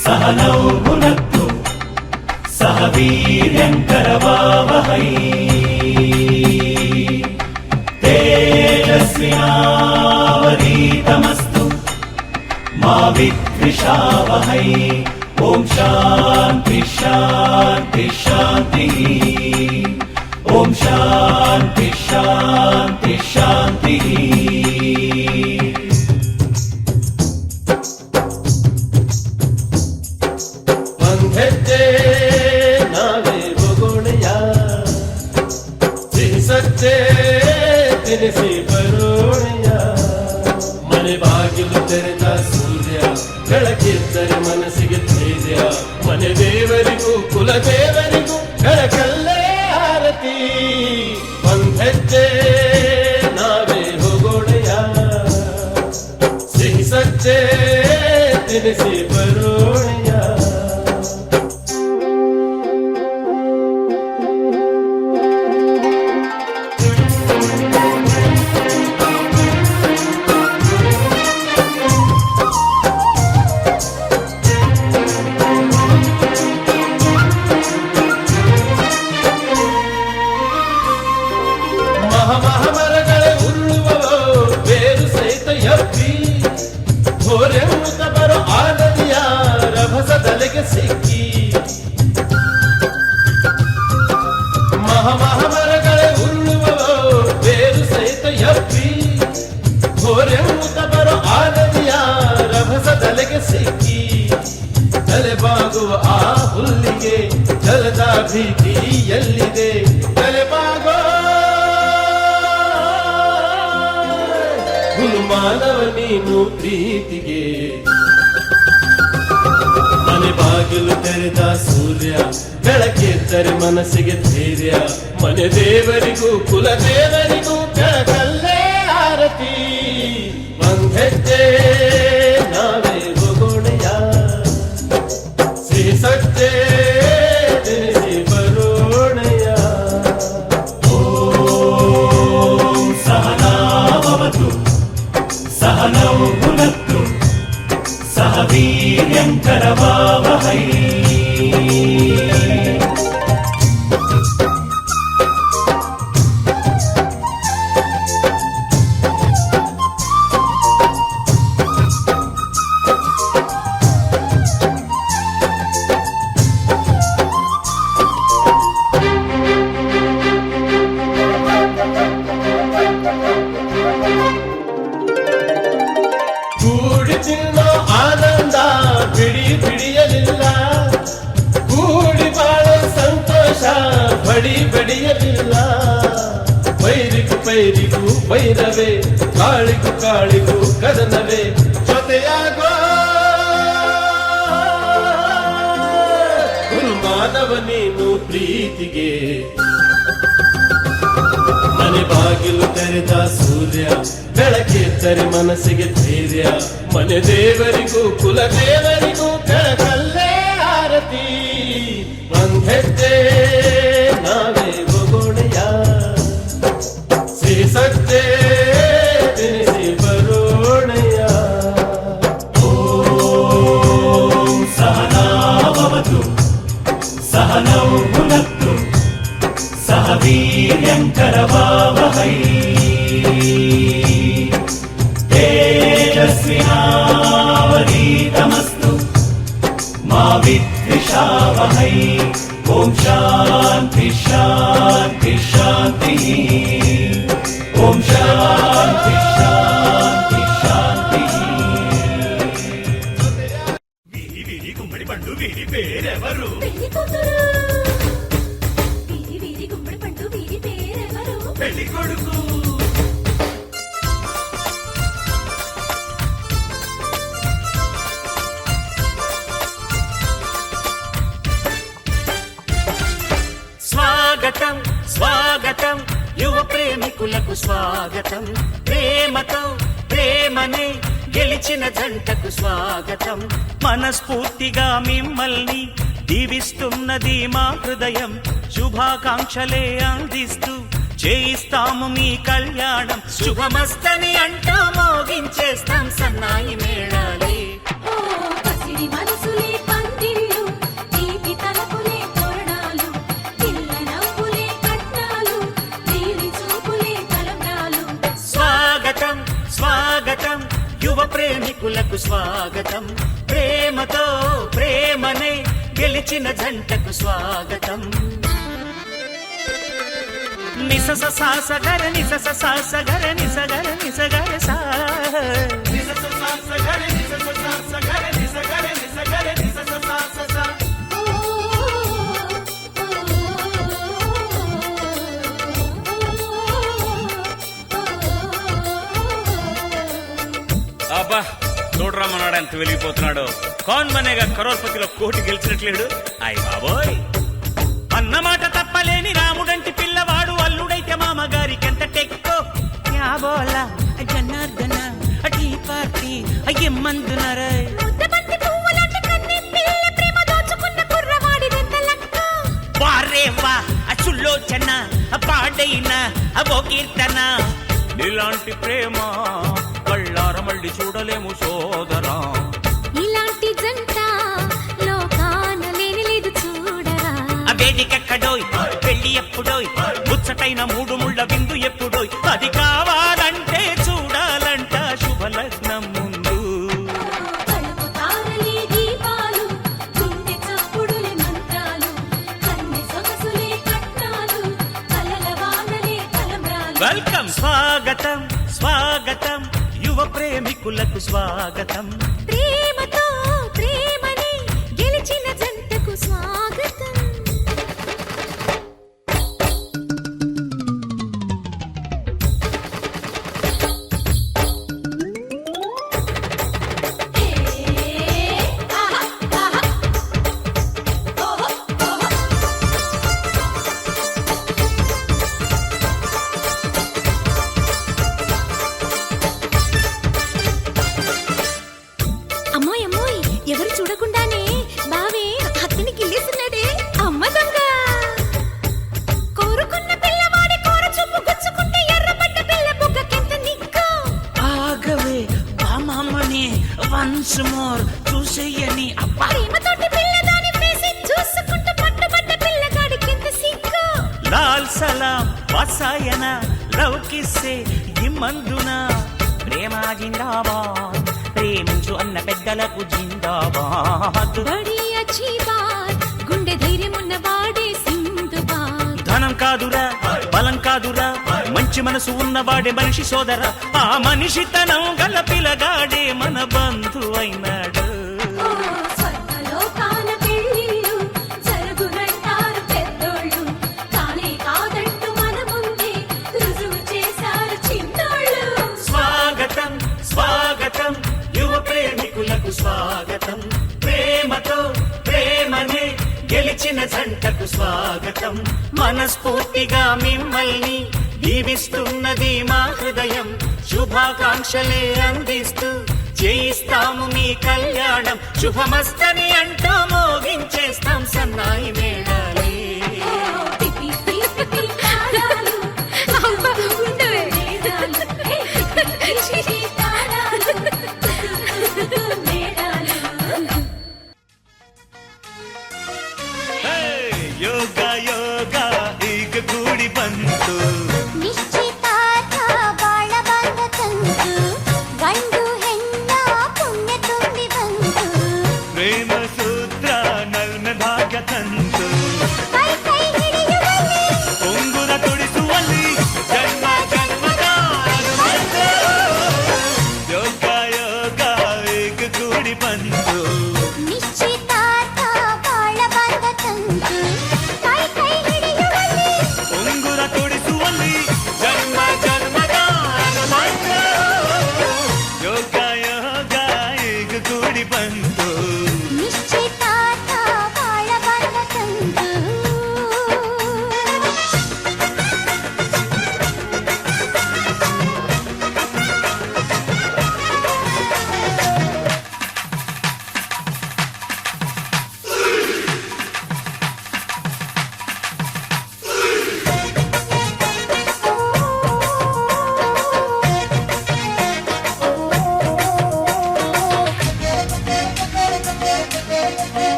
सहनौ भुनक्तु सह वीर्यङ्करवावहै तेजस्विनावधीतमस्तु मा विद्विषावहै। ॐ शान्ति शान्ति शान्तिः। ॐ शान्ति शान्ति शान्तिः। ಹೆಜ್ಜೆ ನಾವೇ ಹೋಗೋಣೆಯ ಸಿಹಿ ಸಜ್ಜೆ ತಿನಿಸಿ ಬರೋಣೆಯ ಮನೆ ಬಾಗಿಲು ತೆರೆದ ಸೂರ್ಯ ಬೆಳಕಿದ್ದರೆ ಮನಸ್ಸಿಗೆ ಧೈರ್ಯ ಮನೆ ದೇವರಿಗೂ ಕುಲ ದೇವರಿಗೂ ಬೆಳಕಲ್ಲೇ ಆರತಿ ಒಂದ್ ಹೆಜ್ಜೆ ನಾವೇ ಹೋಗೋಣೆಯ ಸಿಹಿ ಸಜ್ಜೆ ತಿನಿಸಿ ಬರೋಣೆಯ ಮರಗಳೇ ಉರುಳುವವೋ ಬೇರು ಸಹಿತ ಎಬ್ಬಿ ಹೊರೆಯುತ್ತ ಬರೋ ಆನದಿಯ ರಭಸದಲೆಗೆ ಸಿಕ್ಕಿ ಮರಗಳೇ ಉರುಳುವವೋ ಬೇರು ಸಹಿತ ಎಬ್ಬಿ ಹೊರೆಯುತ್ತ ಬರೋ ಆನದಿಯ ರಭಸದಲೆಗೆ ಸಿಕ್ಕಿ ತಲೆಬಾಗುವ ಆ ಹುಲ್ಲಿಗೆ ಜಲದ ಭೀತಿ ಎಲ್ಲಿದೆ ತಲೆಬಾಗೋ ಮಾನವ ನೀನು ಪ್ರೀತಿಗೆ ಮನೆ ಬಾಗಿಲು ತೆರೆದ ಸೂರ್ಯ ಬೆಳಕಿದ್ದರೆ ಮನಸ್ಸಿಗೆ ಧೈರ್ಯ ಮನೆ ದೇವರಿಗೂ ಕುಲ ದೇವರಿಗೂ ಬೆಳಕಲ್ಲೇ ಆರತಿ ಒಂದ್ ಹೆಜ್ಜೆ ನಾವೇ ಹೋಗೋಣೆಯ ಸಿಹಿ ಸಜ್ಜೆ ತಿನಿಸಿ ಬರೋಣೆಯ ಓಂ ಸಹನಾಭವತು सहनौ भुनक्तु सह वीर्यङ्करवावहै। ಕೂಡಿ ತಿನ್ನೋ ಆನಂದ ಬಿಡಿ ಬಿಡಿಯಲಿಲ್ಲ ಕೂಡಿ ಬಾಳೋ ಸಂತೋಷ ಬಡಿ ಬಡಿಯಲಿಲ್ಲ ವೈರಿಗೂ ಪೈರಿಗೂ ವೈರವೇ ಕಾಳಿಗೂ ಕಾಳಿಗೂ ಕದನವೇ ಜೊತೆಯಾಗೋ ಮಾನವ ನೀನು ಪ್ರೀತಿಗೆ ಮನೆ ಬಾಗಿಲು ತೆರೆದ ಸೂರ್ಯ ಬೆಳಕಿದ್ದರೆ ಮನಸ್ಸಿಗೆ ಧೈರ್ಯ ಮನೆ ದೇವರಿಗೂ ಕುಲ ದೇವರಿಗೂ ಬೆಳಕಲ್ಲೇ ಆರತಿ ಸಂಗಾತಿ ಒಂದ್ ಹೆಜ್ಜೆ ನಾವೇ ಹೋಗೋಣೆಯ ಸೀಸಜ್ಜೆ ತಿನಿಸಿ ಬರೋಣೆಯ ಓಂ ಸಹನಾ ಭವತು ಸಹನೌ ಭುನಕ್ತು ಸಹ ವೀರ್ಯಂಕರವಾವಹೈ तेजस्विनावधीतमस्तु मा विद्विषावहै ॐ शान्ति शान्ति शान्तिः ॐ शान्ति शान्ति शान्तिः వీరి వీరి గుమ్మడి పండు వీరి పేరెవరు పెళ్లి కూతురు వీరి వీరి గుమ్మడి పండు వీరి పేరెవరు పెళ్లి కొడుకు స్వాగతం స్వాగతం యువ ప్రేమికులకు స్వాగతం ప్రేమతో ప్రేమనే గెలిచిన జంటకు స్వాగతం మనస్ఫూర్తిగా మిమ్మల్ని దీవిస్తున్నది మా హృదయం శుభాకాంక్షలే అందిస్తూ చేయిస్తాము మీ కళ్యాణం శుభమస్తని అంటూ మోగించేస్తాం సన్నాయి మేళాలే ఓ పసిడి మనసులే పందిళ్ళు తీపి తలపులే తోరణాలు పిల్ల నవ్వులే కట్నాలు నీలి చూపులే తలంబ్రాలు స్వాగతం స్వాగతం యువ ప్రేమికులకు స్వాగతం ప్రేమతో ప్రేమనే గెలిచిన జంటకు స్వాగతం నిసస సాసగర నిసస సాసగర నిసగర నిసగర సా నిసస సాసగర నిసస సాసగర నిసగర నిసగర నిసస సాస ఓ అబ్బా చూడరమ్మన్నాడు ఎంత వెలిగిపోతున్నాడు కౌన్ బనేగా కరోర్పతిలో కోటి గెలిచినట్లేడు అయ్ బాబోయ్ అన్నమాట తప్పలేని రాముడంటి పిల్లవాడు అల్లుడైతే మామగారికి ఎంత టెక్కో యాబోలా జనార్దన టీ పార్టీ అయ్యమ్మందునరే ముద్దబంతి పువ్వులాంటి కన్నె పిల్ల ప్రేమ దోచుకున్న కుర్రవాడి దెంతలక్క వారేవా అచుల్లోచన పాడైన అవో కీర్తన ఇలాంటి ప్రేమ కళ్ళార మళ్ళీ చూడలేము సోదరా ఇలాంటి జంట లోకాన లేని లేదు చూడరా ఆ వేదికెక్కడోయ్ పెళ్లి ఎప్పుడోయ్ ముచ్చటైన మూడు ముళ్ళ విందు ఎప్పుడోయ్ అది కావాలంటే చూడాలంట శుభలగ్నం ముందు కలుపు తారలే దీపాలు గుండె చప్పుడులే మంత్రాలు కన్నె సొగసులే కట్నాలు కలల వానలే తలంబ్రాలు వెల్కమ్ స్వాగతం స్వాగతం యువ ప్రేమికులకు స్వాగతం ప్రేమతో ప్రేమని గెలిచిన జంటకు స్వాగతం అమ్మాయి అమ్మాయి ఎవరు చూడకుండానే బావే అత్తని గిల్లేస్తున్నాడే అమ్మ దొంగ కోరుకున్న పిల్లవాడి కోర చూపు గుచ్చుకుంటే ఎర్రబడ్డ పిల్ల బుగ్గకెంత నిక్కో ఆగవే బామమ్మని వన్స్ మోర్ చూసేయని అబ్బా ప్రేమతోటి పిల్లదాని ఫేసి చూసుకుంటూ పట్టుబడ్డ పిల్లగాడికెంత సిగ్గు లాల్ సలాం వసాయన లవ్ కిస్సే ఇమ్మందున ప్రేమ జిందాబాద్ ప్రేమించు అన్న పెద్దలకు జిందాబాద్ బడి అచ్చి బాత్ గుండె ధైర్యమున్న వాడే సింధుబాద్ ధనం కాదురా బలం కాదురా మంచి మనసు ఉన్నవాడే మనిషి సోదరా ఆ మనిషితనం గల పిలగాడే మన బంధు అయినాడు స్వర్గలోకాన పెళ్ళిళ్ళు జరుగునంటారు పెద్దోళ్ళు కానే కాదంటూ మన ముందే రుజువు చేశారు చిన్నోళ్ళు స్వాగతం స్వాగతం యువ ప్రేమికులకు స్వాగతం ప్రేమతో ప్రేమనే గెలిచిన జంటకు స్వాగతం మనస్ఫూర్తిగా మిమ్మల్ని దీవిస్తున్నది మా హృదయం శుభాకాంక్షలే అందిస్తూ చేయిస్తాము మీ కళ్యాణం శుభమస్తని అంటూ మోగించేస్తాం సన్నాయి మేళాలే. పిపి పిపి తాళాలు అబ్బా ఉండవే మేళాలు పిపి తాళాలు మేళాలు. ಹೇ, ಯೋಗ ಯೋಗ ಈಗ ಕೂಡಿ ಬಂತು ನಿಶ್ಚಿತಾರ್ಥ ಬಾಳ ಬಂದ ತಂತು ಗಂಡು ಹೆಣ್ಣ ಪುಣ್ಯ ತುಂಬಿ ಬಂತು ಪ್ರೇಮ ಸೂತ್ರ ನಲ್ನ ಭಾಗ್ಯ ತಂತು ಕೈ ಕೈ ಹಿಡಿಯುವಲ್ಲಿ ಉಂಗುರ ತೊಡಿಸುವಲ್ಲಿ ಜನ್ಮ ಜನ್ಮದ ಅನುಬಂಧ. ಯೋಗ ಯೋಗ ಈಗ ಕೂಡಿ ಬಂತು ನಿಶ್ಚಿತಾರ್ಥ ಬಾಳ ಬಂದ ತಂತು ಕೈ ಕೈ ಹಿಡಿಯುವಲ್ಲಿ ಉಂಗುರ ತೊಡಿಸುವಲ್ಲಿ ಜನ್ಮ ಜನ್ಮದ ಅನುಬಂಧ. ಯೋಗ ಯೋಗ ಈಗ ಕೂಡಿ ಬಂತು ನಿಶ್ಚಿತಾರ್ಥ ಬಾಳ ಬಂದ ತಂತು.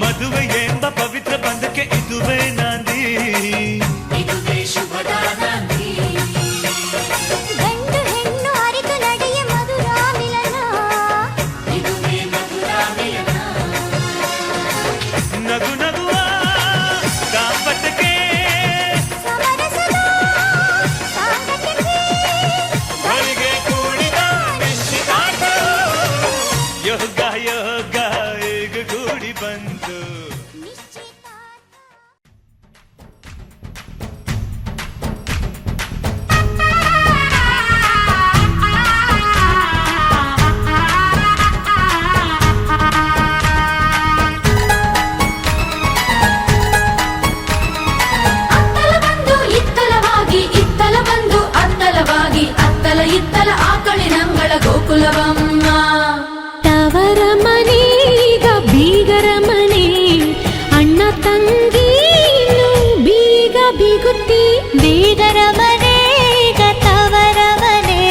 ಮದುವೆ ಎಂಬ ಪವಿತ್ರ ಬಂಧಕ್ಕೆ ಇದುವೇ ನಾಂದಿ. ಗಂಡು ಹೆಣ್ಣು ಅರಿತು ನಡೆಯ ಮಧುರ ಮಿಲನ ನಗು ನಗುವ ದಾಂಪತ್ಯಕ್ಕೆ ಸಮರಸದ ಸಾಂಗತ್ಯಕ್ಕೆ ಹೊಲಿಗೆ ಕೂಡಿದ ನಿಶ್ಚಿತಾರ್ಥ. ಯೋಗ ಯೋಗ ಈಗ ಕೂಡಿ ಬಂತು ನಿಶ್ಚಿತಾರ್ಥ. ಅತ್ತಲ ಬಂದು ಇತ್ತಲವಾಗಿ ಇತ್ತಲ ಬಂದು ಅತ್ತಲವಾಗಿ ಅತ್ತಲ ಇತ್ತಲ ಆಕಳಿನಂಗಳ ಗೋಕುಲವಮ್ಮ. ತವರ ಮನೆಗ ಬೀಗರ ಮನೆ ಅಣ್ಣ ತಂಗಿ ಬೀಗ ಬೀಗುತ್ತಿ ಬೀಗರ ಮನೆಗ ತವರ ಮನೆ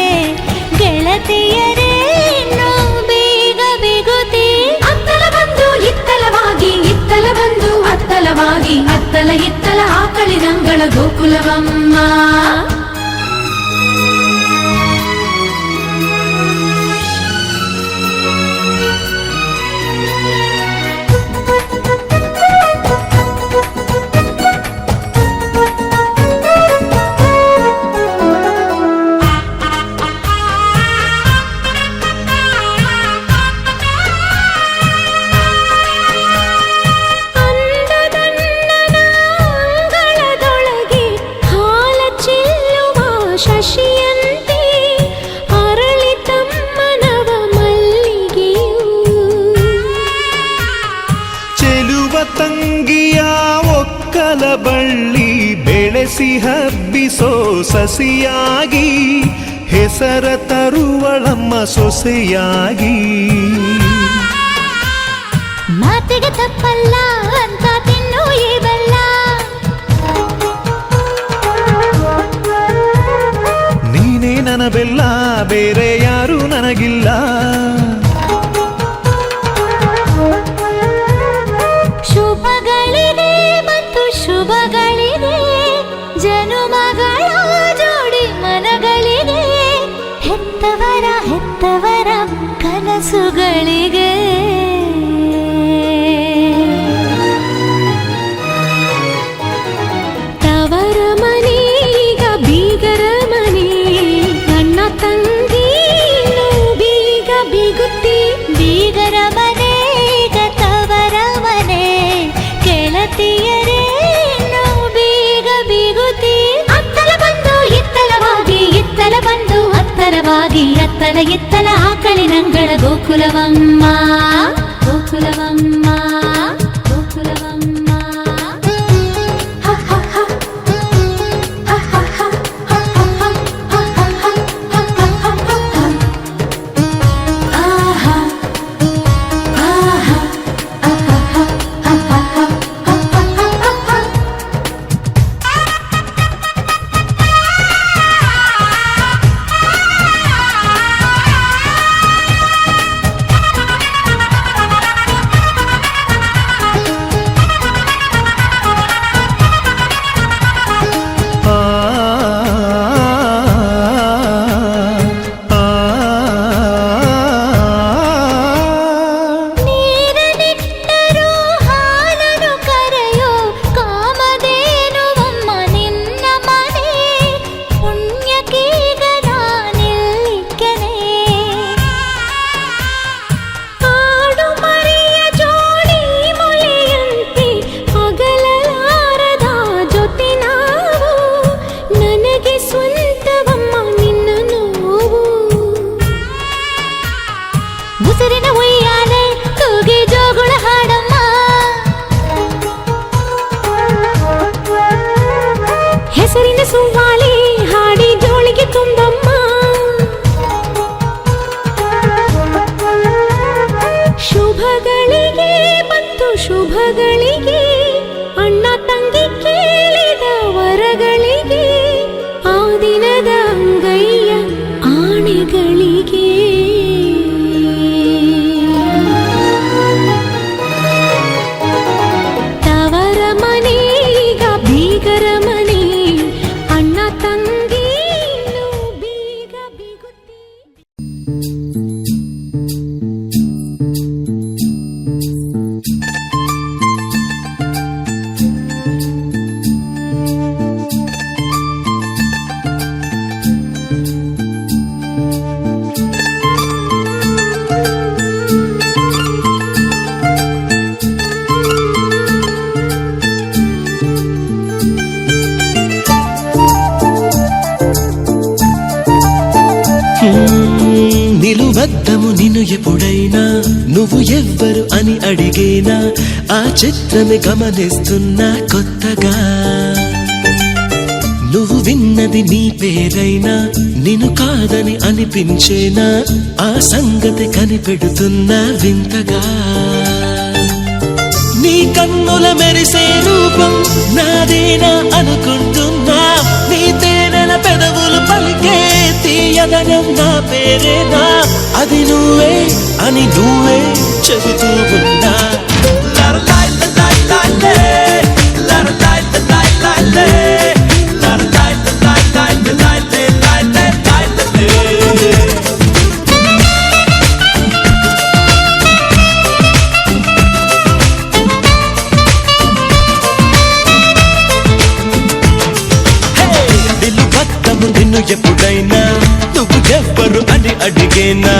ಗೆಳತಿಯರೇನು ಬೀಗ ಬಿಗುತಿ ಅತ್ತಲ ಬಂದು ಇತ್ತಲವಾಗಿ ಇತ್ತಲ ಬಂದು ಅತ್ತಲವಾಗಿ ಅತ್ತಲ ಇತ್ತಲ ಆಕಳಿನಂಗಳ ಗೋಕುಲವಮ್ಮ. ಅಂದದಣ್ಣನ ಅಂಗಳದೊಳಗೆ ಹಾಲ ಚೆಲ್ಲುವ ಶಶಿಯಂತೆ ಅರಳಿತಮ್ಮನವ ಮಲ್ಲಿಗೆಯು ಚೆಲುವ ತಂಗಿಯ ಒಕ್ಕಲ ಬಳ್ಳಿ ಬೆಳೆಸಿ ಹಬ್ಬಿಸೋ ಸಸಿಯಾಗಿ ಹೆಸರ ತರುವಳಮ್ಮ ಸೊಸೆಯಾಗಿ. ಮಾತಿಗೆ ತಪ್ಪಲ್ಲ ಅಂತ ತಿನ್ನು ಈ ಬೆಲ್ಲ ನೀನೇ ನನ್ನ ಬೆಲ್ಲ ಬೇರೆ ಯಾರು ನನಗಿಲ್ಲ. ಶುಭಗಳಿಗೆ ಮತ್ತು ಶುಭಗಳಿಗೆ ಜನುಮಗಳ ಜೋಡಿ ಮನಗಳಿಗೆ ಹೆತ್ತವರ ಕನಸುಗಳಿಗೆ ತವರ ಮನೆಗ ಬೀಗರ ಮನೆ ಅಣ್ಣ ತಂಗಿ ಬೀಗ ಬೀಗುತ್ತಿ ಬೀಗರ ಮನೆಗ ತವರ ಮನೆ ಗೆಳತಿಯರೇನು ಬೀಗ ಬೀಗುತ್ತಿ ಅತ್ತಲ ಬಂದು ಇತ್ತಲವಾಗಿ ಇತ್ತಲ ಬಂದು ಅತ್ತಲವಾಗಿ ಅತ್ತಲ ಇತ್ತಲ ಆಕಳಿನಂಗಳ ಗೋಕುಲವಮ್ಮ ಗೋಕುಲವಮ್ಮ ಗೋಕುಲವಮ್ಮ. ಹ ಹ ಹ ಹ ಹ ಹ ಹ ಹ ಹ నిలువద్దము నిన్ను ఎప్పుడైనా నువ్వు ఎవ్వరు అని అడిగేనా ఆ చిత్రమే గమనిస్తున్నా కొత్తగా నువ్వు విన్నది నీ పేరైనా నిన్ను కాదని అనిపించేనా ఆ సంగతి కనిపెడుతున్నా వింతగా నీ కన్నుల మెరిసే రూపం నాదేనా అనుకుంటున్నా నీ తేనెల పెదవులు పలికే తీయదనం నా పేరేనా అది నువ్వే అని నువ్వే చెబుతూ ఉన్నా నిన్ను ఎప్పుడైనా నువ్వు ఎవ్వరు అని అడిగేనా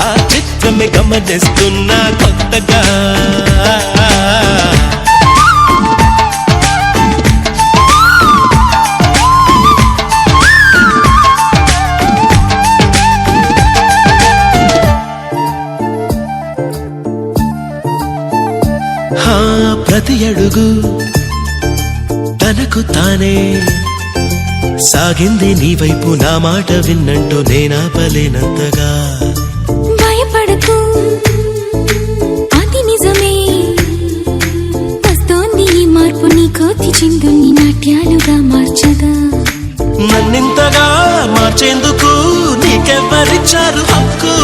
ఆ చిత్రమే గమనిస్తున్నా కొత్తగా ప్రతి అడుగు తనకు తానే సాగింది నీ వైపు నా మాట విన్నంటూ నేనాపలేనంతగా భయపడకు అది నిజమే వస్తోంది ఈ మార్పు నీ కోతి చిందుల్ని నాట్యాలుగా మార్చగా నన్నింతగా మార్చేందుకు నీకెవ్వరిచ్చారు హక్కు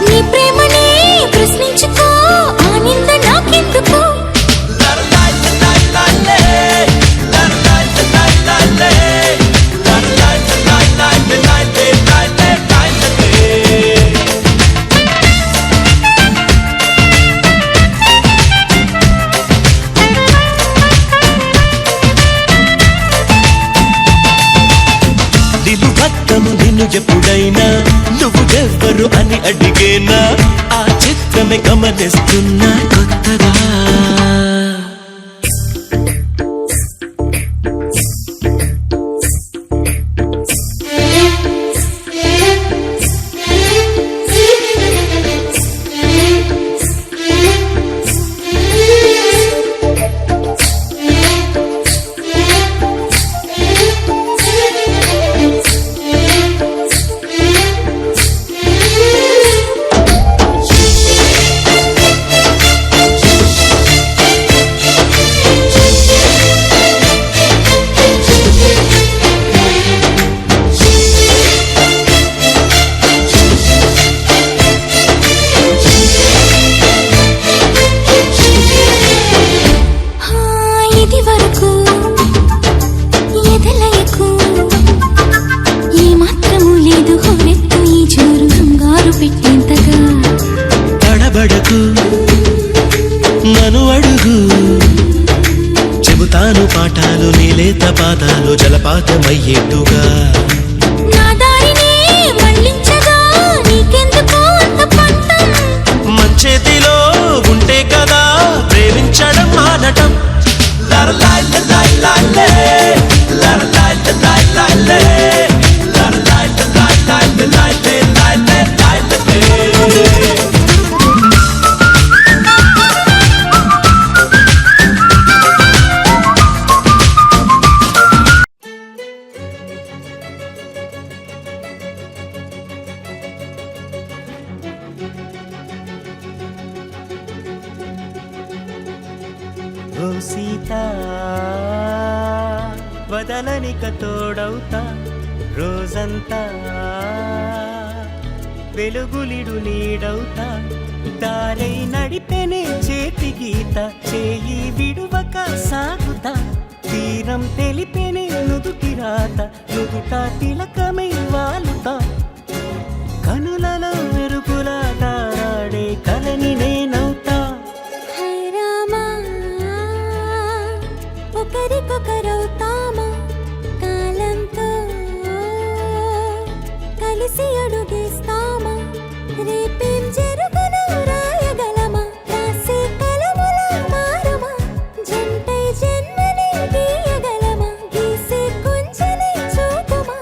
నీ ప్రేమనే ప్రశ్నించుకో ఆ నింద నాకెందుకు నిన్ను ఎప్పుడైనా నువ్వు ఎవ్వరు అని అడిగేనా ఆ చిత్రమే గమనిస్తున్నా కొత్తగా నన్ను అడుగు చెబుతాను పాఠాలు నీలేత పాదాలు జలపాతమయ్యేట్టుగా మంచేతిలో ఉంటే కదా ప్రేమించడం మానటం సీతా వదలనిక తోడవుతా రోజంతా వెలుగులిడు నీడవుతా దారై నడిపెనే చేతి గీత చేయి విడువక సాగుతా తీరం తెలిపెనే నుదుటి రాత నుదుట తిలకమై వాలుతా కనులలో మెరుపులా తారాడే కలని నేనవుతా ఒకరికొకరవుతామా కాలంతో కలిసి అడుగేస్తామా రేపేం జరుగును రాయగలమా రాసే కలములా మారమా జంటై జన్మని గీయగలమా గీసే కొంచెనే చూపుమా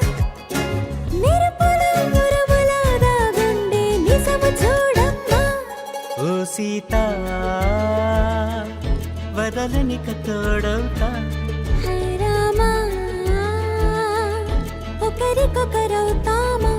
మెరుపుల మురములా దాగుండే సీత వదలనిక తోడవుతా హై రామా ఒకరికొకరవుతామా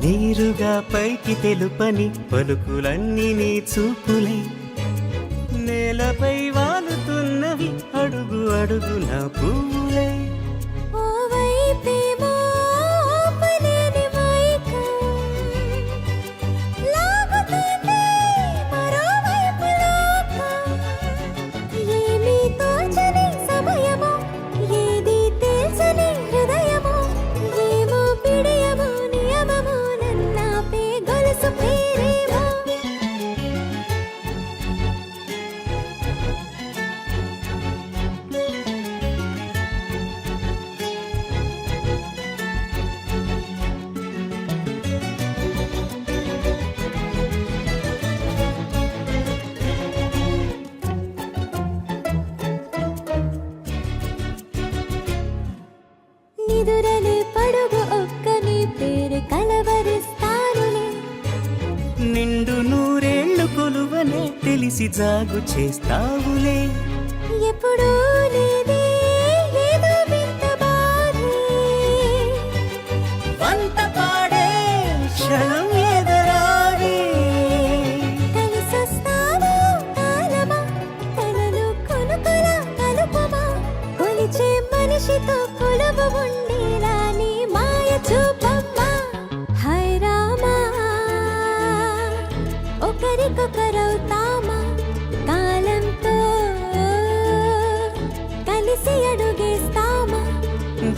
నీరుగా పైకి తెలుపని పలుకులన్నీ నీ చూపులై నేలపై వాలుతున్నవి అడుగు అడుగున పువ్వులై ఓ వైపేమో ఆపలేని మైకం లాగుతుంది మరోవైపు లోకం ఏమీ తోచని సమయమో ఏది తెలుసని హృదయమో ఏమో పిడియమో నియమమో నన్నాపే గొలుసు పేరేమో నిదురలే పడుగు ఒక్కని పేరు కలవరిస్తానులే నిండు నూరేళ్లు కొలువనే తెలిసి జాగు చేస్తావులే ఎప్పుడూ లేదే ఏదో వింత బాధే వంత పాడే క్షణం ఎదరాడే కలిసొస్తావో కాలమా కలలు కొనుకల కలుపమా కొలిచే మనిషితో కొలువు ఉండేలా నీ మాయ చూపమ్మా హై రామా ఒకరికొకరవుతామా కాలంతో కలిసి అడుగేస్తామా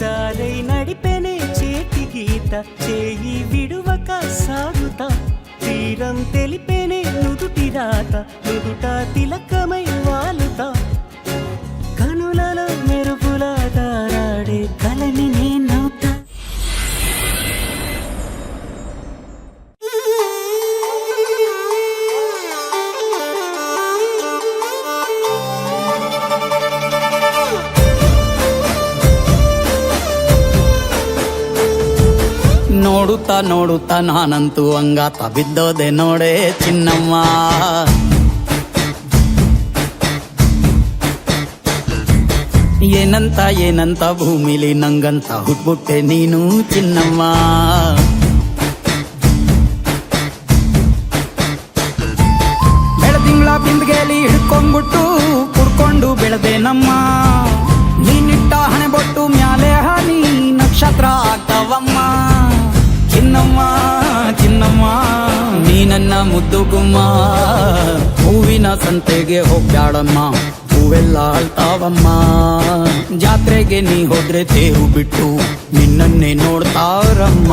దారై నడిపెనే చేతి గీత చేయి విడువక సాగుతా తీరం తెలిపెనే నుదుటి రాత నుదుట తిలకమై వాలుతా కనులలో మెరుపుల దారాడే కలని నేనవుతా ನೋಡುತ್ತಾ ನೋಡುತ್ತಾ ನಾನಂತೂ ಹಂಗಾತ ಬಿದ್ದೋದೆ ನೋಡೆ ಚಿನ್ನಮ್ಮ ಏನಂತ ಏನಂತ ಭೂಮಿಲಿ ನಂಗಂತ ಹುಟ್ಬಿಟ್ಟೆ ನೀನು ಚಿನ್ನಮ್ಮ ಬೆಳದಿಂಗಳ ಬಿಂದಿಗೆಲಿ ಹಿಡ್ಕೊಂಡ್ಬಿಟ್ಟು ಕುಡ್ಕೊಂಡು ಬೆಳೆದೆ ನಮ್ಮ ನೀನಿಟ್ಟ ಹಣೆ ಬೊಟ್ಟು ಮ್ಯಾಲೆ ಹನಿ ನಕ್ಷತ್ರ ಆಗ್ತಾವಮ್ಮ ಚಿನ್ನಮ್ಮ ಚಿನ್ನಮ್ಮ ನೀ ನನ್ನ ಮುದ್ದು ಗುಮ್ಮ ಹೂವಿನ ಸಂತೆಗೆ ಹೋಗ್ಯಾಡಮ್ಮ ಹೂವೆಲ್ಲ ಅಳ್ತಾವಮ್ಮ ಜಾತ್ರೆಗೆ ನೀ ಹೋದ್ರೆ ತೇರು ಬಿಟ್ಟು ನಿನ್ನನ್ನೇ ನೋಡ್ತಾರಮ್ಮ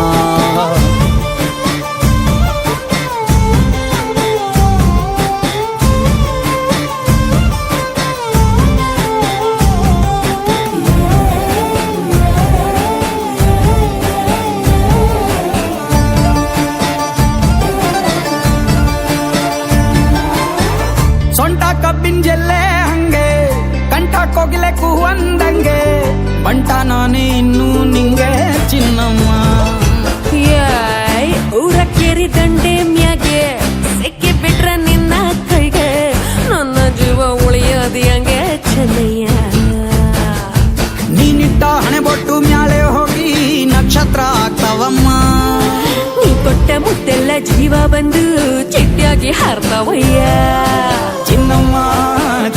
ಸೊಂಟ ಕಬ್ಬಿನ ಜಲ್ಲೆ ಹಂಗೆ ಕಂಠ ಕೋಗಿಲೆ ಕೂವಂದಂಗೆ ಬಂಟ ನಾನೇ ಇನ್ನು ನಿಂಗೆ ಚಿನ್ನಮ್ಮ ಊರ ಕೇರಿ ದಂಡೆ ಮ್ಯಾಗೆ ಸೆಕ್ಕೆ ಬಿಟ್ರ ನಿನ್ನ ಕೈಗೆ ನನ್ನ ಜೀವ ಉಳಿಯೋದು ಹಂಗೆ ಚೆನ್ನಯ್ಯ ನೀನಿಟ್ಟ ಹಣೆ ಬೊಟ್ಟು ಮ್ಯಾಲೆ ಹೋಗಿ ನಕ್ಷತ್ರ ಆಗ್ತಾವಮ್ಮ ನೀ ಕೊಟ್ಟ ಮುತ್ತೆಲ್ಲ ಜೀವ ಬಂದು ಚಿಟ್ಟಿಯಾಗಿ ಹಾರ್ತಾವಯ್ಯ ಚಿನ್ನಮ್ಮ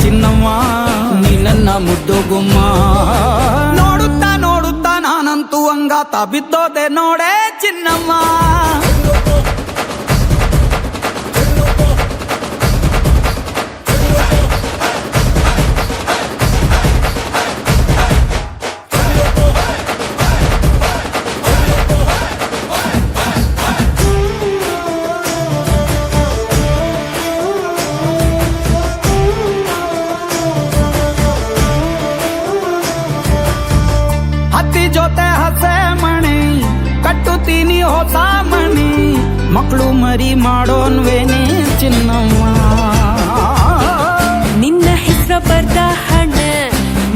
ಚಿನ್ನಮ್ಮ ನೀ ನನ್ನ ಮುದ್ದು ಗುಮ್ಮ ನೋಡುತ್ತಾ ನೋಡುತ್ತಾ ನಾನಂತೂ ಹಂಗಾತ ಬಿದ್ದೋದೆ ನೋಡೆ ಚಿನ್ನಮ್ಮ ಮಕ್ಕಳು ಮರಿ ಮಾಡೋನ್ವೇನೆ ಚಿನ್ನಮ್ಮ. ನಿನ್ನ ಹೆಸರ ಬರ್ದ ಹಣ್ಣೆ,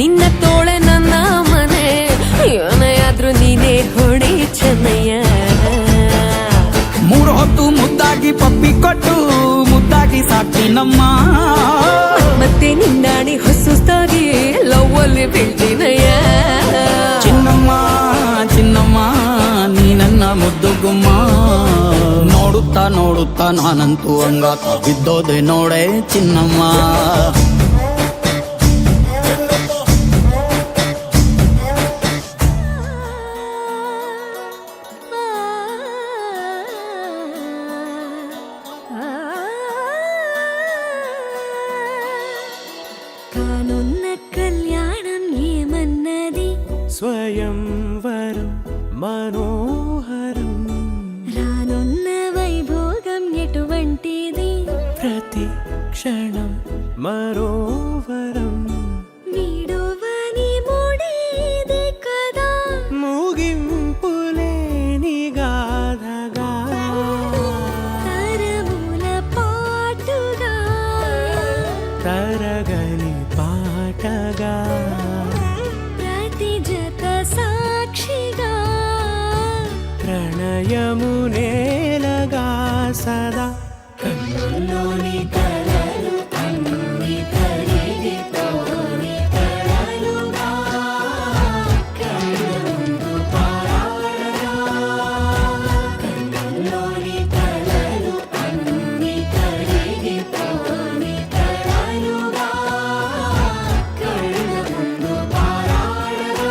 ನಿನ್ನ ತೋಳೆ ನನ್ನ ಮನೆ, ಏನೇ ಆದ್ರೂ ನೀನೇ ಹೊಡಿ ಚೆನ್ನಯ್ಯ. 3 ಹೊತ್ತು ಮುದ್ದಾಗಿ ಪಪ್ಪಿ ಕೊಟ್ಟು ಮುದ್ದಾಗಿ ಸಾಕ್ತೀನಮ್ಮ. ಮತ್ತೆ ನಿನ್ನಾಡಿ ಹೊಸುತ್ತಾಗಿ ಲವ್ ಅಲ್ಲಿ ಬೀಳ್ತೀನಯ್ಯ. ಚಿನ್ನಮ್ಮ ಚಿನ್ನಮ್ಮ ನೀ ನನ್ನ ಮುದ್ದು ಗುಮ್ಮ. ನೋಡುತ್ತಾ ನೋಡುತ್ತಾ ನಾನಂತೂ ಹಂಗಾತ ಬಿದ್ದೋದೆ ನೋಡೆ ಚಿನ್ನಮ್ಮ. కానున్న కళ్యాణం ఏమన్నది, స్వయంవరం మనోహరం, రానున్న వైభోగం ఎటువంటిది, ప్రతి క్షణం మరోవరం, వీడువని ముడిది కదా, ముగింపులేని గాథగా, తరముల పాటుగా, తరగని పాటగా, ప్రతి జత సాక్షిగా, ప్రణయము నేలగా సదా. కన్నుల్లోని కలలు అన్ని కరిగిపోని కలలుగా, కళ్ళ ముందు పారాడగా. కన్నుల్లోని కలలు అన్ని కరిగిపోని కలలుగా, కళ్ళ ముందు పారాడగా.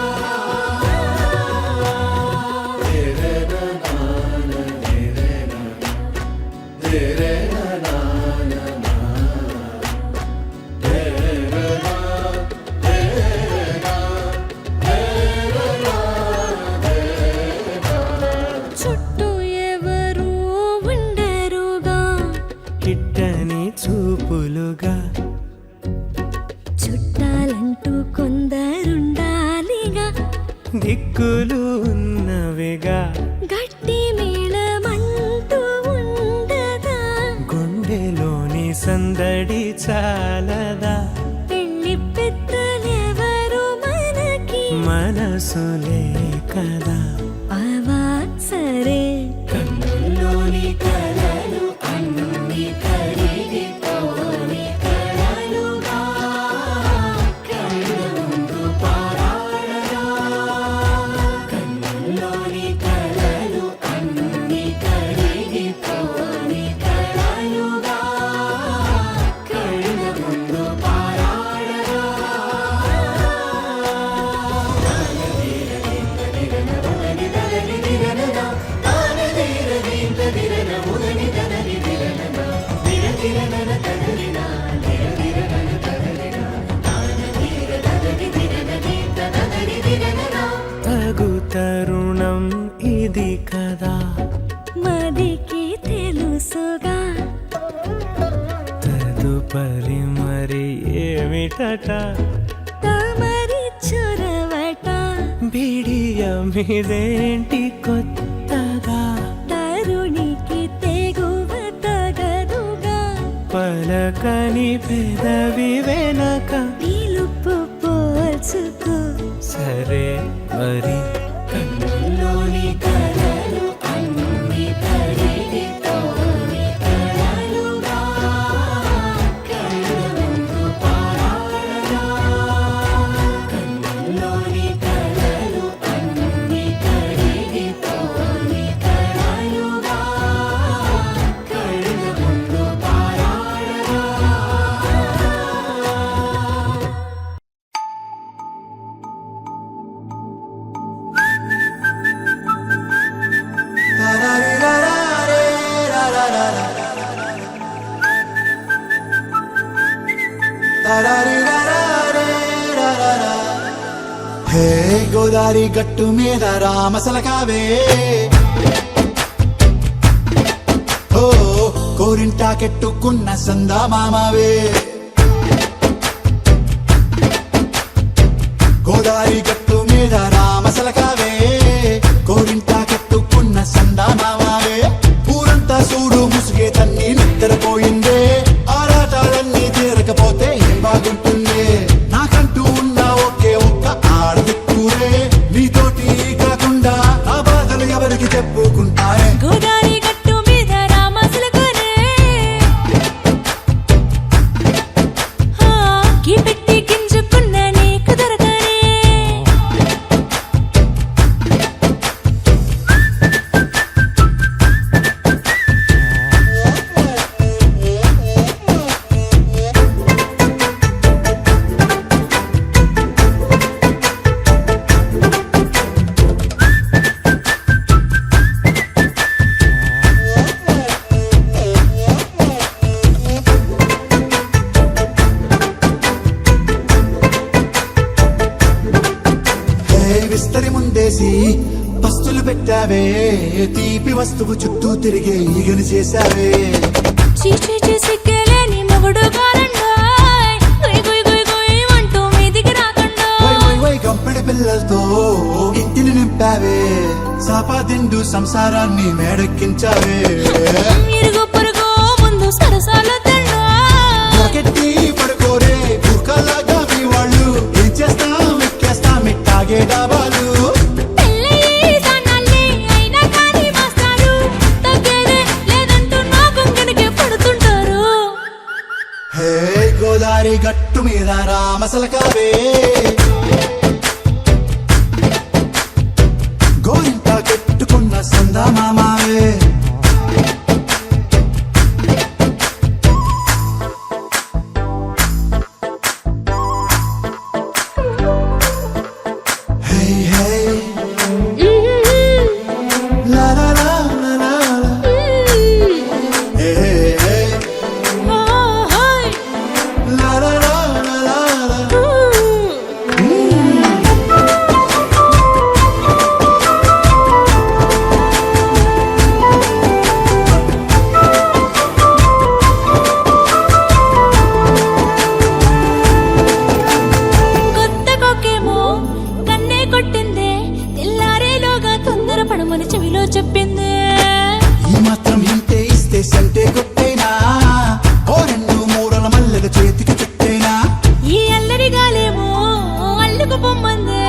చుట్టూ ఎవరు ఉండరుగా, కిట్టని చూపులుగా, చుట్టాలంటూ కొందరుండాలిగా, దిక్కులు ఉన్నవిగా, గట్టి మేళమంటూ ఉండదా, గుండెలోని సందడి చాలదా, పెళ్లి పెద్దలెవరు మనకి, మనసులే కదా. అవా సరే, కన్నుల్లోని కలలు అన్ని కరిగిపోని కలలుగా, కళ్ళ ముందు పారాడగా. కన్నుల్లోని కలలు అన్ని కరిగిపోని కలలుగా, కళ్ళ ముందు పారాడగా. తగు తరుణం ఇది కదా, మదికి తెలుసుగా, తదుపరి మరి ఏమిటట, తమరి చొరవట, బిడియమిదేంటి కొత్తగా, తరుణికి తెగువ తగదుగా, పలకని పెదవి వెనక, పిలుపు పోల్చుకో, సరే మరి. కన్నుల్లోని కలలు అన్ని కరిగిపోని కలలుగా, కళ్ళ ముందు పారాడగా. కన్నుల్లోని కలలు అన్ని కరిగిపోని కలలుగా, కళ్ళ ముందు పారాడగా. హే గోదారి గట్టు మీద రామసలకావే, ఓ కోరింటాకెట్టుకున్న సందామామావే. గోదారి గట్టు మీద రామసలకావే, కోరింటాకెట్టుకున్న సందామామావే. ఊరంతా చేసి పస్తులు పెట్టావే తీపి వస్తువు చుట్టూ తిరిగే ఈగలు చేశావే చీచీ సిగ్గలేని మొగుడు కారండాయ్ గుయ్ గుయ్ గుయ్ గుయ్ అంటూ మీదికి రాకండా వై వై వై గంపెడి పిల్లలతో ఇంటిని నింపావే సాపాదిండు సంసారాన్ని మేడెక్కించావే ఇరుగు పొరుగు ముందు సరసాల తండా పొరకెట్టి పడుకోరే కుక్కలాగా మీ వాళ్ళు ఏం చేస్తాం ఎక్కేస్తాం ఇట్టాగే డాబాలు పెళ్ళయి సన్నాళ్ళే అయినా కానీ మాస్టారు తగ్గేదే లేదంటూ నా గుంగడికి పడుతుంటారు హే గోదారి గట్టు మీద రామసలకావే గోరింట కట్టుకున్న సందా మామావే హే హే లా లా లా లా లా లా. హే హే హే లా లా లా లా లా లా. కొత్త కొక్కేమో కన్నే కొట్టిందే తెల్లారేలోగా తొందర పడమని చెవిలో చెప్పిందే ఈ మాత్రం ఇంటే ఇస్తే సంటే కొట్టేనా ఓ రెండు మూరల మల్లెల చేతికి చుట్టేనా ఈ అల్లరి గాలేమో అల్లుకు పొమ్మందే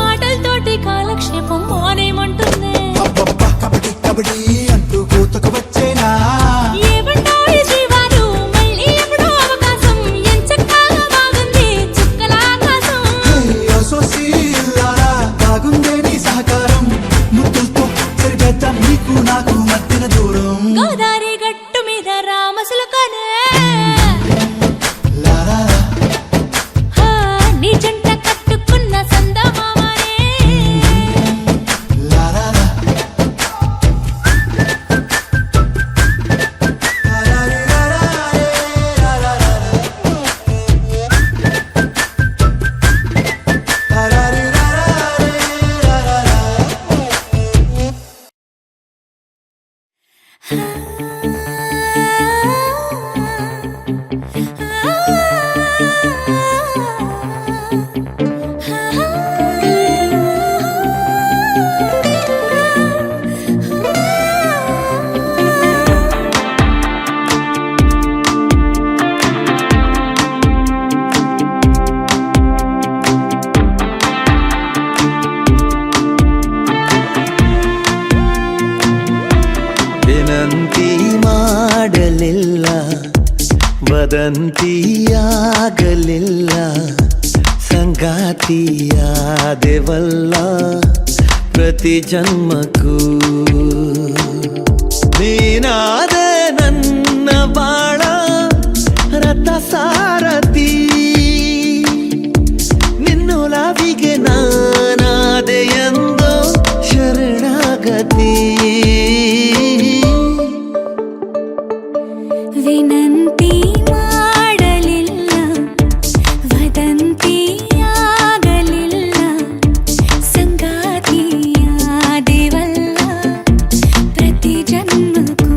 మాటలతోటి కాలక్షేపం మానేమంటుంది అబ్బబ్బా కబడ్డీ కబడ్డీ అంటూ కూతకు వచ్చేనా ఏమంటాయి జీవాలు మళ్ళీ ఎప్పుడో అవకాశం ఎంచక్కా బాగుంది చుక్కల ఆకాశం సోసి ఇల్లారా బాగుందే నీ సహకారం ముద్దులతో సరిపెద్దాం నీకు నాకు మధ్యన దూరం గోదారి గట్టు మీద రామసులకనే లారా నీ జంట కట్టుకున్న సందమామనే లారా ವಿನಂತಿ ಮಾಡಲಿಲ್ಲ ವದಂತಿಯಾಗಲಿಲ್ಲ ಸಂಗಾತಿಯಾದೆವಲ್ಲ ಪ್ರತಿ ಜನ್ಮಕ್ಕೂ ನೀನಾದೆ ನನ್ನ ಬಾಳ ರಥ ಸಾರಥಿ ನಿನ್ನೊಲವಿಗೆ ನಾನಾದೆ ಎಂದೋ ಶರಣಾಗತಿ ವಿನಂತಿ ಮಾಡಲಿಲ್ಲ ವದಂತಿಯಾಗಲಿಲ್ಲ ಸಂಗಾತಿಯಾದೆವಲ್ಲ ಪ್ರತಿ ಜನ್ಮಕ್ಕೂ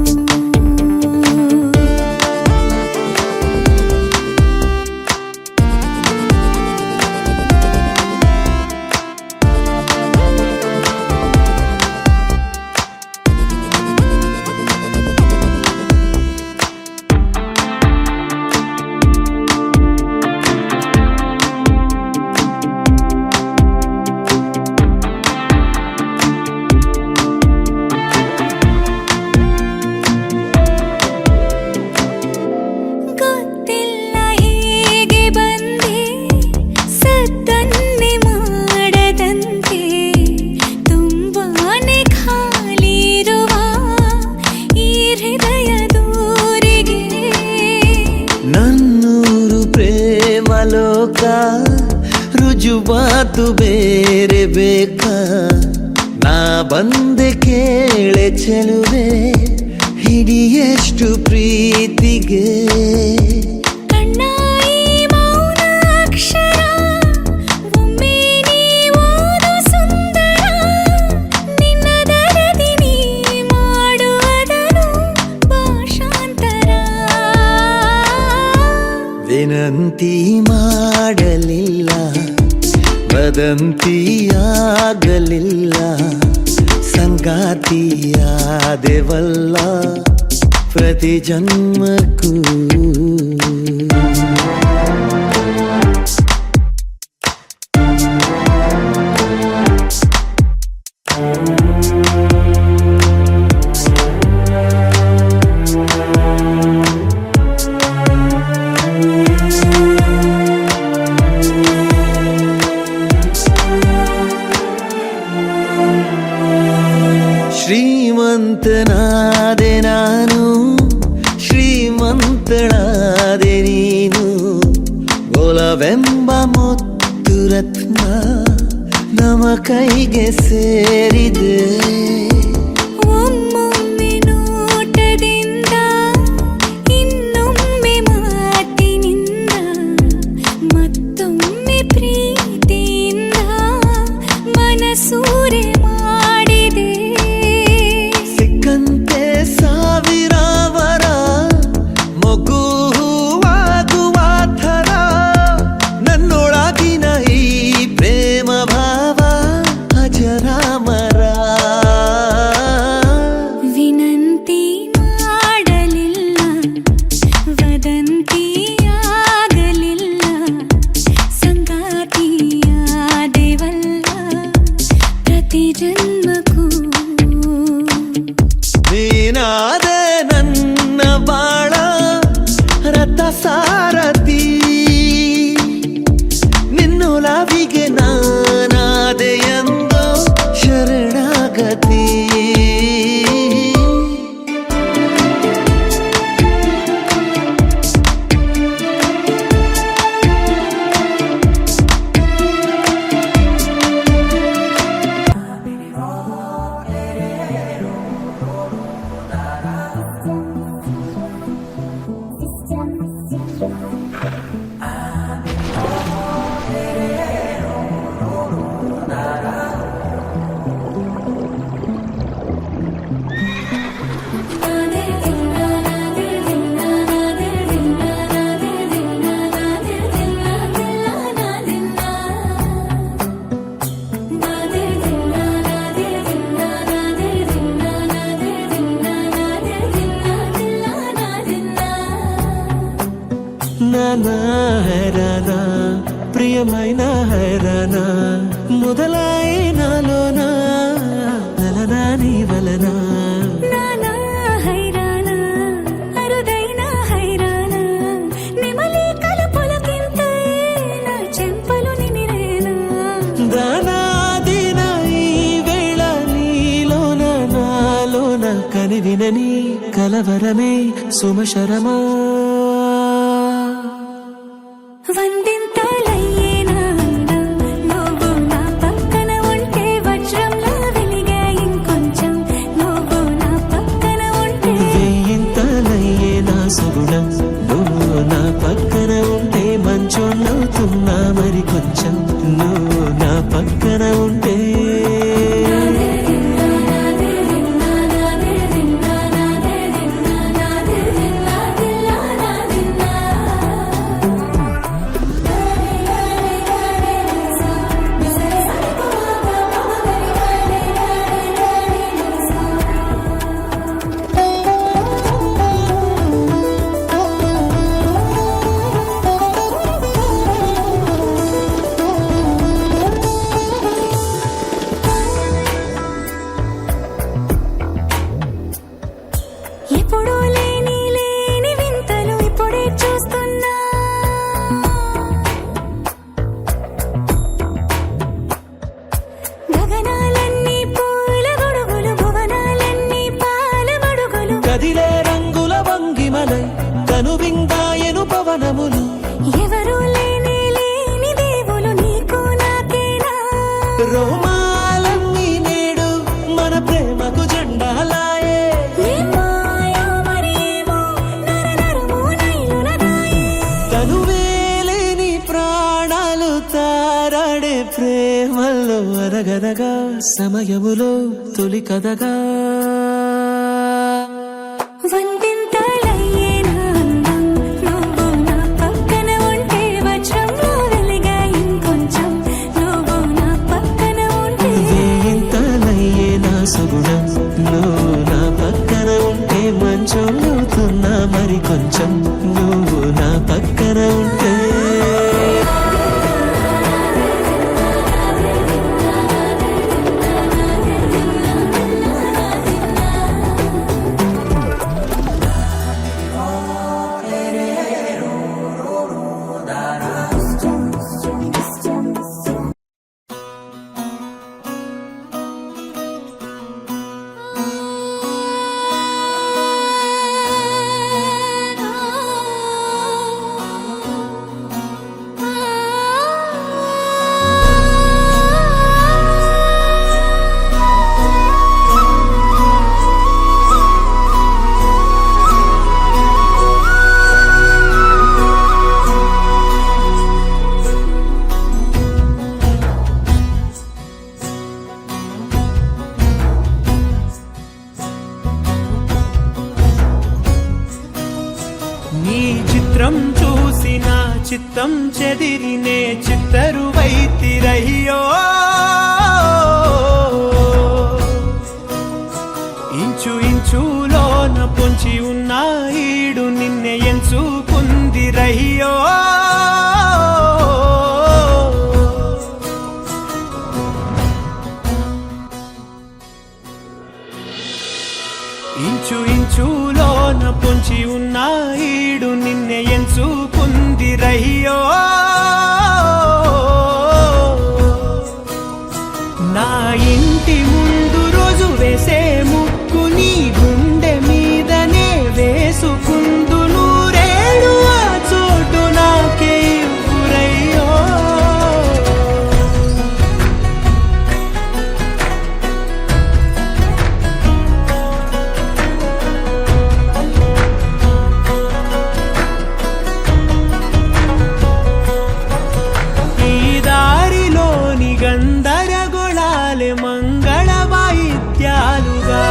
ಗೊತ್ತಿಲ್ಲ ಹೇಗೆ ಬಂದೆ ಸದ್ದನ್ನೇ ಮಾಡದಂತೆ ತುಂಬಾನೇ ಖಾಲಿರುವ ಈ ಹೃದಯ ದೂರಿಗೆ ನನ್ನೂರು ಪ್ರೇಮ ಲೋಕ ರುಜುವಾತು ಬೇರೆ ಬೇಕಾ ನಾ ಬಂದೆ ಕೇಳೆ ಚೆಲುವೆ ಹಿಡಿಯಷ್ಟು ಪ್ರೀತಿಗೆ ಕಣ್ಣಾಯಿ ಮೌನ ಅಕ್ಷರ ಒಮ್ಮೆ ನೀ ಓದು ಸುಂದರ ವಿನಂತಿ ಮಾಡಲಿಲ್ಲ ವದಂತಿಯಾಗಲಿಲ್ಲ ಸಂಗಾತಿಯಾದೆವಲ್ಲ ಪ್ರತಿ ಜನ್ಮಕ್ಕೂ ಶ್ರೀಮಂತನಾದೆ ನಾನು ಶ್ರೀಮಂತಳಾದೆ ನೀನು ಒಲವೆಂಬ ಮುತ್ತು ರತ್ನ ನಮ್ಮ ಕೈಗೆ ಸೇರಿದೆ ಒಮ್ಮೊಮ್ಮೆ ನೋಟದಿಂದ ಇನ್ನೊಮ್ಮೆ ಮಾತಿನಿಂದ ಮತ್ತೊಮ್ಮೆ ಪ್ರೀತಿಯಿಂದ ಮನಸೂರೆ ಮಾಡಿದೆ ಸಿಕ್ಕಂತೆ ಸಾವಿರ ವರ ಮಗುವಾಗುವ ಥರ ನನ್ನೊಳಗಿನ ಈ ಪ್ರೇಮ ಭಾವ ಅಜರಾಮರ ವಿನಂತಿ ಮಾಡಲಿಲ್ಲ ವದಂತಿಯಾಗಲಿಲ್ಲ ಸಂಗಾತಿಯಾದೆವಲ್ಲ ಪ್ರತಿ ಜನ್ಮಕ್ಕೂ ನೀನಾದೆ ನನ್ನ ಬಾಳ ರಥ ಸಾರಥಿ ನಿನ್ನೊಲವಿಗೆ ನಾನಾದೆ ಎಂದೋ ಶರಣಾಗತಿ నానా హైరానా ప్రియమైన హైరానా మొదలై నాలోనా నలనా నీ వలనా నానా హైరాణ అరుదైన హైరాణ నెమలి కలుపులకింతే నా చెంపలు నిమిరేనా దానాదిన ఈ వేళ నీలోన నాలోన కనివినని కలవరమే సుమశరమా వందింతలయ్యేనా నువ్వు నా పక్కన ఉంటే వజ్రంలా వెలిగే ఇంకొంచెం నువ్వు నా పక్కన ఉంటే వేయింతలయ్యే నా సుగుణం నువ్వు నా పక్కన ఉంటే మంచోళ్ళవుతున్నా మరి కొంచెం నువ్వు నా పక్కన ఉంటే ఎప్పుడూ లేని లేని వింతలు ఇప్పుడే చూస్తున్నా గగనాలన్నీ పూల గొడుగులు భువనాలన్నీ పాల మడుగులు కదిలే రంగుల వంగిమలై కనువిందాయను పవనములు ఎవరూ లేని లేని దేవులు నీకు నాకేనా రోమాలన్నీ నేడు మన ప్రేమకు జెండాలాయే ఏ మాయో మరేమో నరనరమో నైలునదాయే తనువేలేని ప్రాణాలు తారాడే ప్రేమల్లో అరగదగా సమయములో తొలి కదగా వందింతలయ్యేనా అందం నువ్వు నా పక్కన మొత్తం చెదిరినే చిత్తరువైతిరయ్యో ఇంచు ఇంచులోన పొంచి ఉన్న ఈడు నిన్నే ఎంచుకుందిరయ్యో ఇంచు ఇంచులోన పొంచి ఉన్న ఈడు నిన్నే ఎంచుకుందిరయ్యో నా ఇంటి ముందు రోజు వేసే ముక్కు నీ గుండె మీదనే వేసుకుందు నూరేడు ఆ చోటు నాకే ఇవ్వురయ్యో ఈ దారిలోని గందరగోళాలే మంగళ వాయిద్యాలుగా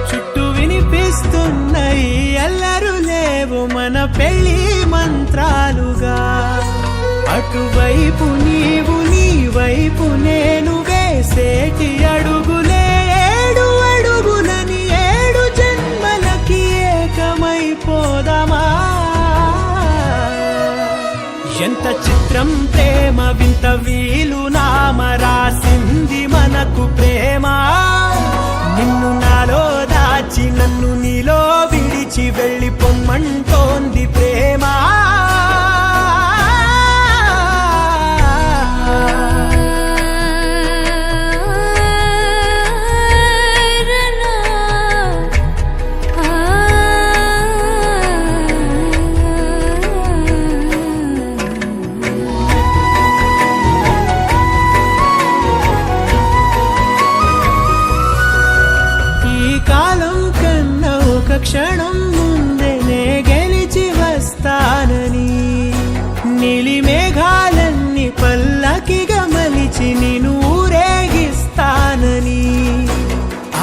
చుట్టూ వినిపిస్తున్నాయి ఎల్లరు లేవు మన పెళ్లి మంత్రాలుగా అటువైపు నీవు నీ వైపు నేను వేసేటి అడుగులే ఏడు అడుగులని ఏడు జన్మలకి ఏకమైపోదామా ఎంత చిత్రం ప్రేమ వింత వీలు నామ రాసింది మనకు ప్రేమ నిన్ను నాలో దాచి నన్ను నీలో విడిచి వెళ్ళి పొమ్మంటోంది ప్రేమ క్షణం ముందేనే గెలిచి వస్తానని నీలి మేఘాలన్నీ పల్లకిగా మలిచి నిన్ను ఊరేగిస్తానని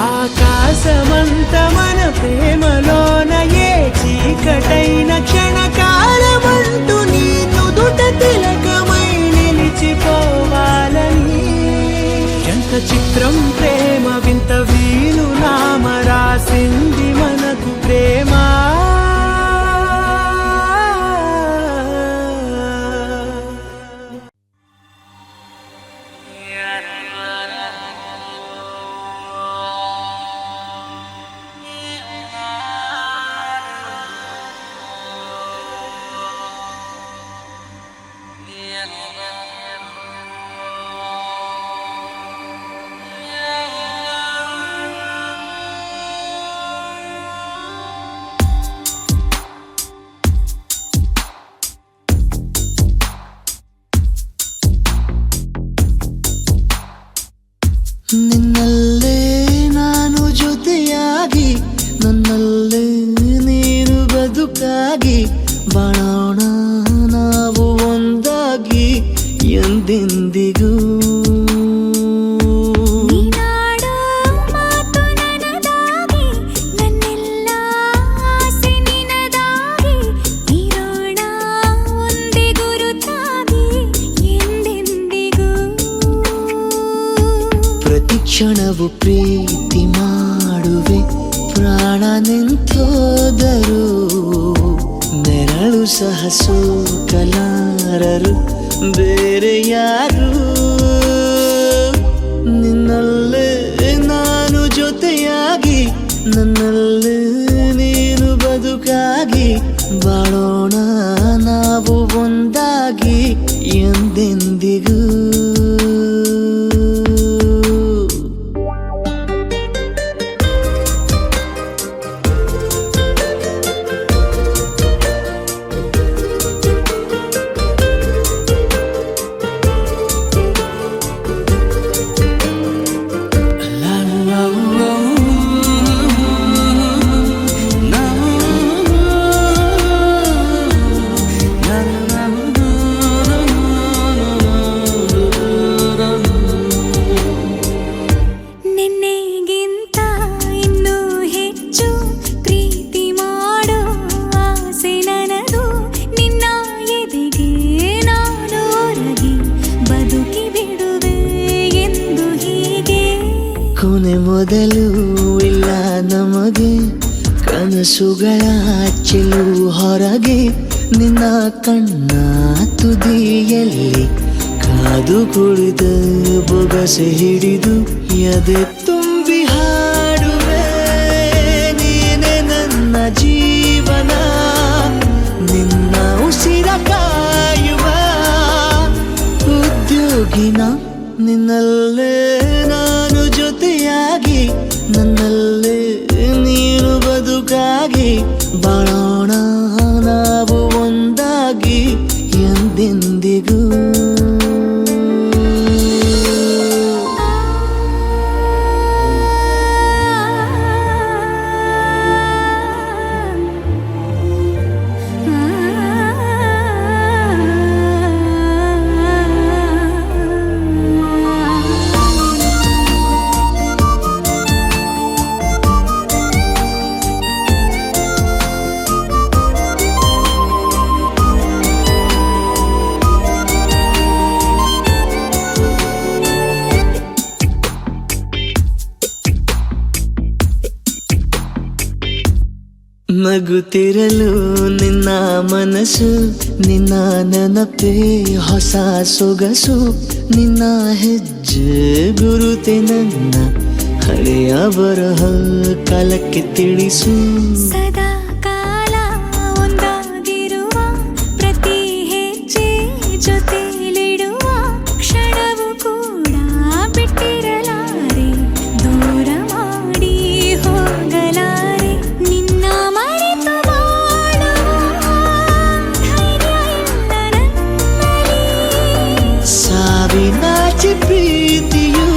ఆకాశమంత మన ప్రేమలోన ఏ చీకటైన క్షణకాలమంటూ నీ నుదుట తిలకమై నిలిచిపోవాలని ఎంత చిత్రం ప్రేమ వింత వీలు నామ రాసింది మనకు ప్రేమ ನಿನ್ನಲ್ಲೇ ನಾನು ಜೊತೆಯಾಗಿ ನನ್ನಲ್ಲೇ ನೀನು ಬದುಕಾಗಿ ಬಾಳೋಣ ನಾವು ಒಂದಾಗಿ ಎಂದೆಂದಿಗೂ ಕ್ಷಣವು ಪ್ರೀತಿ ಮಾಡುವೆ ಪ್ರಾಣ ನಿಂತೋದರು ನೆರಳು ಸಹ ಸೋಕಲಾರರು ಬೇರೆ ಯಾರು ನಿನ್ನಲ್ಲೇ ನಾನು ಜೊತೆಯಾಗಿ ನನ್ನಲ್ಲೇ ನೀನು ಬದುಕಾಗಿ ಬಾಳೋಣ ನಾವು ಒಂದಾಗಿ ಎಂದೆಂದಿಗೂ ಮೊದಲು ಇಲ್ಲ ನಮಗೆ ಕನಸುಗಳ ಚೆಲು ಹೊರಗೆ ನಿನ್ನ ಕಣ್ಣ ತುದಿಯಲ್ಲಿ ಕಾದು ಕುಳಿತ ಬೊಗಸೆ ಹಿಡಿದು ಎದೆ ತುಂಬಿ ಹಾಡುವೆ ನೀನೆ ನನ್ನ ಜೀವನ ನಿನ್ನ ಉಸಿರ ಕಾಯುವ ಉದ್ಯೋಗಿನ ನಿನ್ನಲ್ಲೇ ನಾನು ಜೊತೆಯಾಗಿ ನನ್ನಲ್ಲೇ ನೀನು ಬದುಕಾಗಿ ಬಾಳೋಣ ನಾವು ಒಂದಾಗಿ ಎಂದೆಂದಿಗೂ ನಗುತ್ತಿರಲು ನಿನ್ನ ಮನಸ್ಸು ನಿನ್ನ ನೆನಪೇ ಹೊಸ ಸೊಗಸು ನಿನ್ನ ಹೆಜ್ಜೆ ಗುರುತೆ ನನ್ನ ಹಳೆಯ ಬರಹ ಕಾಲಕ್ಕೆ ತಿಳಿಸು ಸದಾ ಕಾಲ ಒಂದಾಗಿರುವ ಪ್ರತಿ ಹೆಜ್ಜೆ ಜೊತೆಲಿಡುವ ಕ್ಷಣವು ಕೂಡ ಬಿಟ್ಟಿರಲಾರೆ ದೂರ ಮಾಡಿ ಹೋಗಲಾರೆ ನಿನ್ನ ಮರೆತು ಬಾಳುವ ಧೈರ್ಯ ಇಲ್ಲ ನನ್ನಲ್ಲಿ ಸಾವಿನಾಚೆ ಪ್ರೀತಿಯು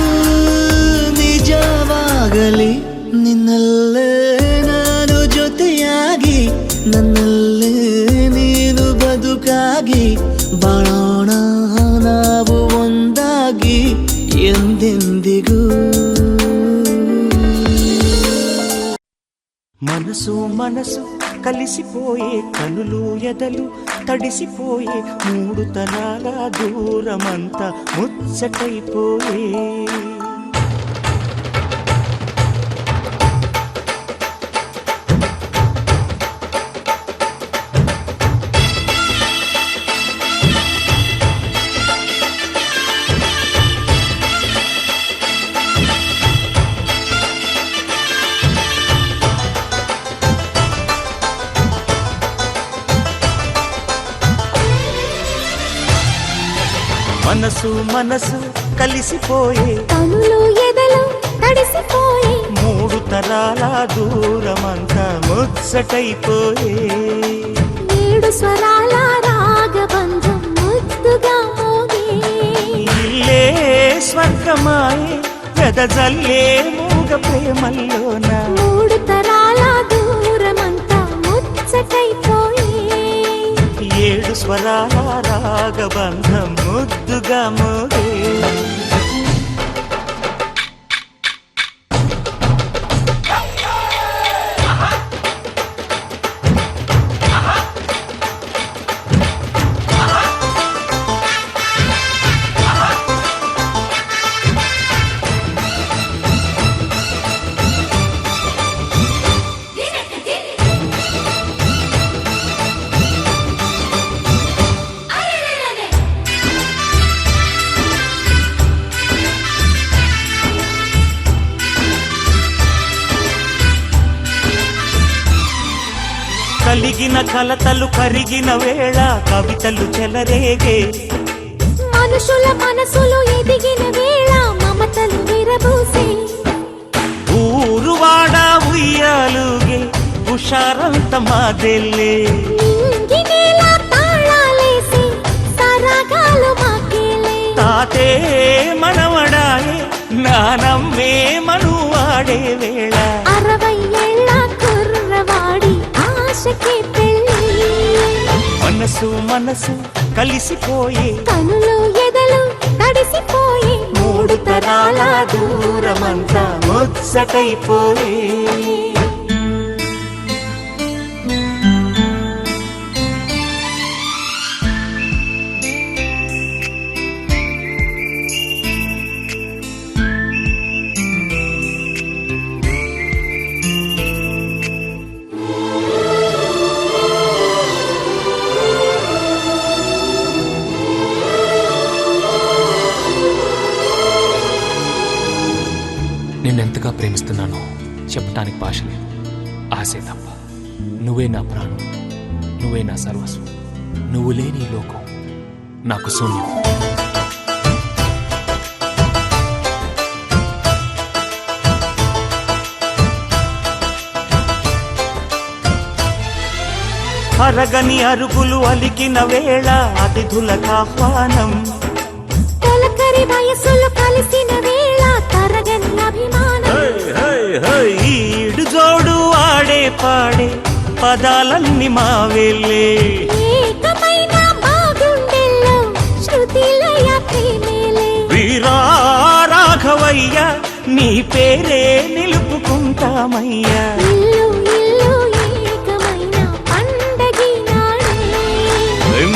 ನಿಜವಾಗಲಿ ನಿನ್ನಲ್ಲೇ ನಾನು ಜೊತೆಯಾಗಿ ನನ್ನಲ್ಲೇ ನೀನು ಬದುಕಾಗಿ ಬಾಳೋಣ ನಾವು ಒಂದಾಗಿ ಎಂದೆಂದಿಗೂ మనసు మనసు కలిసిపోయే కనులు ఎదలు తడిసిపోయే మూడు తరాల దూరమంతా ముచ్చటైపోయే మనసు మనసు కలిసిపోయే కనులు ఎదలు తడిసిపోయి మూడు తరాల దూరమంతా ముచ్చటైపోయే ఏడు స్వరాల రాగబంధం ముద్దుగా మోగే ఇల్లే స్వర్గమాయే వెదజల్లే మూగ ప్రేమల్లోన మూడు తరాల దూరమంతా ముచ్చటైపోయి ఏడు స్వరాల రాగబంధం ముద్దుగా మోగే కలిగిన కలతలు కరిగిన వేళ కవితలు చెలరేగే మనుషుల మనసులు ఎదిగిన వేళ మమతలు విరబూసే ఊరువాడ ఉయ్యాలుగే హుషారంత మాదెల్లే నింగినేల తాళాలేసి సరాగాలు మాకేలే తాతే మనవడాయే నానమ్మే మనువాడే వేళ 60 ఏళ్ల కుర్రవాడి ఆశకి పెళ్ళి మనసు మనసు కలిసిపోయే కనులు ఎదలు తడిసిపోయి మూడు తరాల దూరమంతా ముచ్చటైపోయే ఎంతగా ప్రేమిస్తున్నానో చెప్పటానికి భాష లేదు. ఆశే తప్ప. నువ్వే నా ప్రాణం, నువ్వే నా సర్వస్వం. నువ్వు లేని ఈ లోకం నాకు శూన్యం. అరగని అరుగులు అలికిన వేళ అతిథులకు ఆహ్వానం. తొలకరి వయసులు కలిసిన వేళ తరగని అభిమానం. ఈడు జోడు ఆడే పాడే పదాలన్నీ మావేలే. ఏకమైన బాగుండెల్లో శృతిలయ ప్రేమేలే. వీరా రాఘవయ్య నీ పేరే నిలుపుకుంటామయ్యా. ఇల్లు ఇల్లు ఏకమైన పండగి నాడే.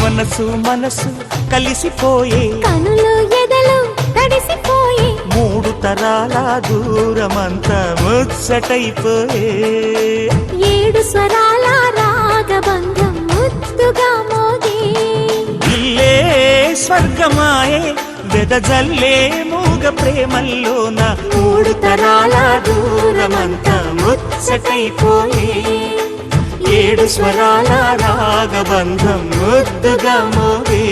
మనసు మనసు కలిసిపోయే కనులు ఎదలు తడిసిపోయే. 3 తరాల దూరమంతా ముచ్చటైపోయే. 7 స్వరాల రాగబంధం ముద్దుగా మోగే. ఇల్లే స్వర్గమాయే వెదజల్లే మూగ ప్రేమల్లోన 3 తరాల దూరమంతా ముచ్చటైపోయే. 7 స్వరాల రాగబంధం ముద్దుగా మోగే.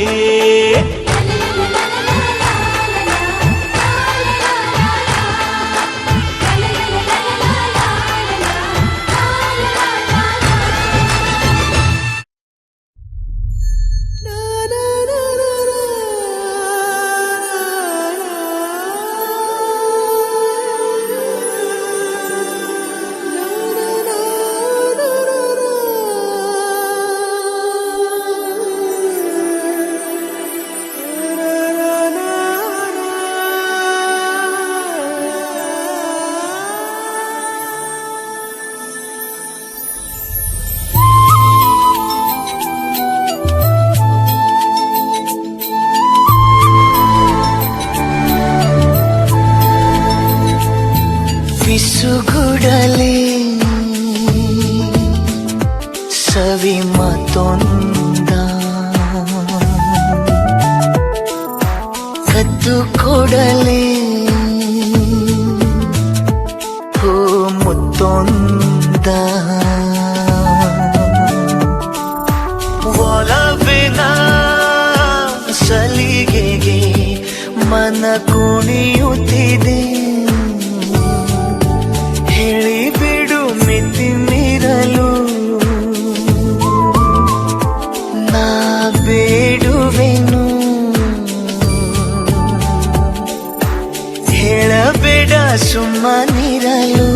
ಬಿಸುಗುಡಲೇ ಸವಿ ಮತ್ತೊಂದ ಕದ್ದು ಕೊಡಲೇ ಹೂ ಮುತ್ತೊಂದ ಒಲವಿನ ಸಲಿಗೆಗೆ ಮನ ಕುಣಿಯುತ್ತಿದೆ. ಹೇಳಿಬಿಡು ಮಿತಿ ಮೀರಲು ನಾ ಬೇಡುವೆನು. ಹೇಳಬೇಡ ಸುಮ್ಮನಿರಲು.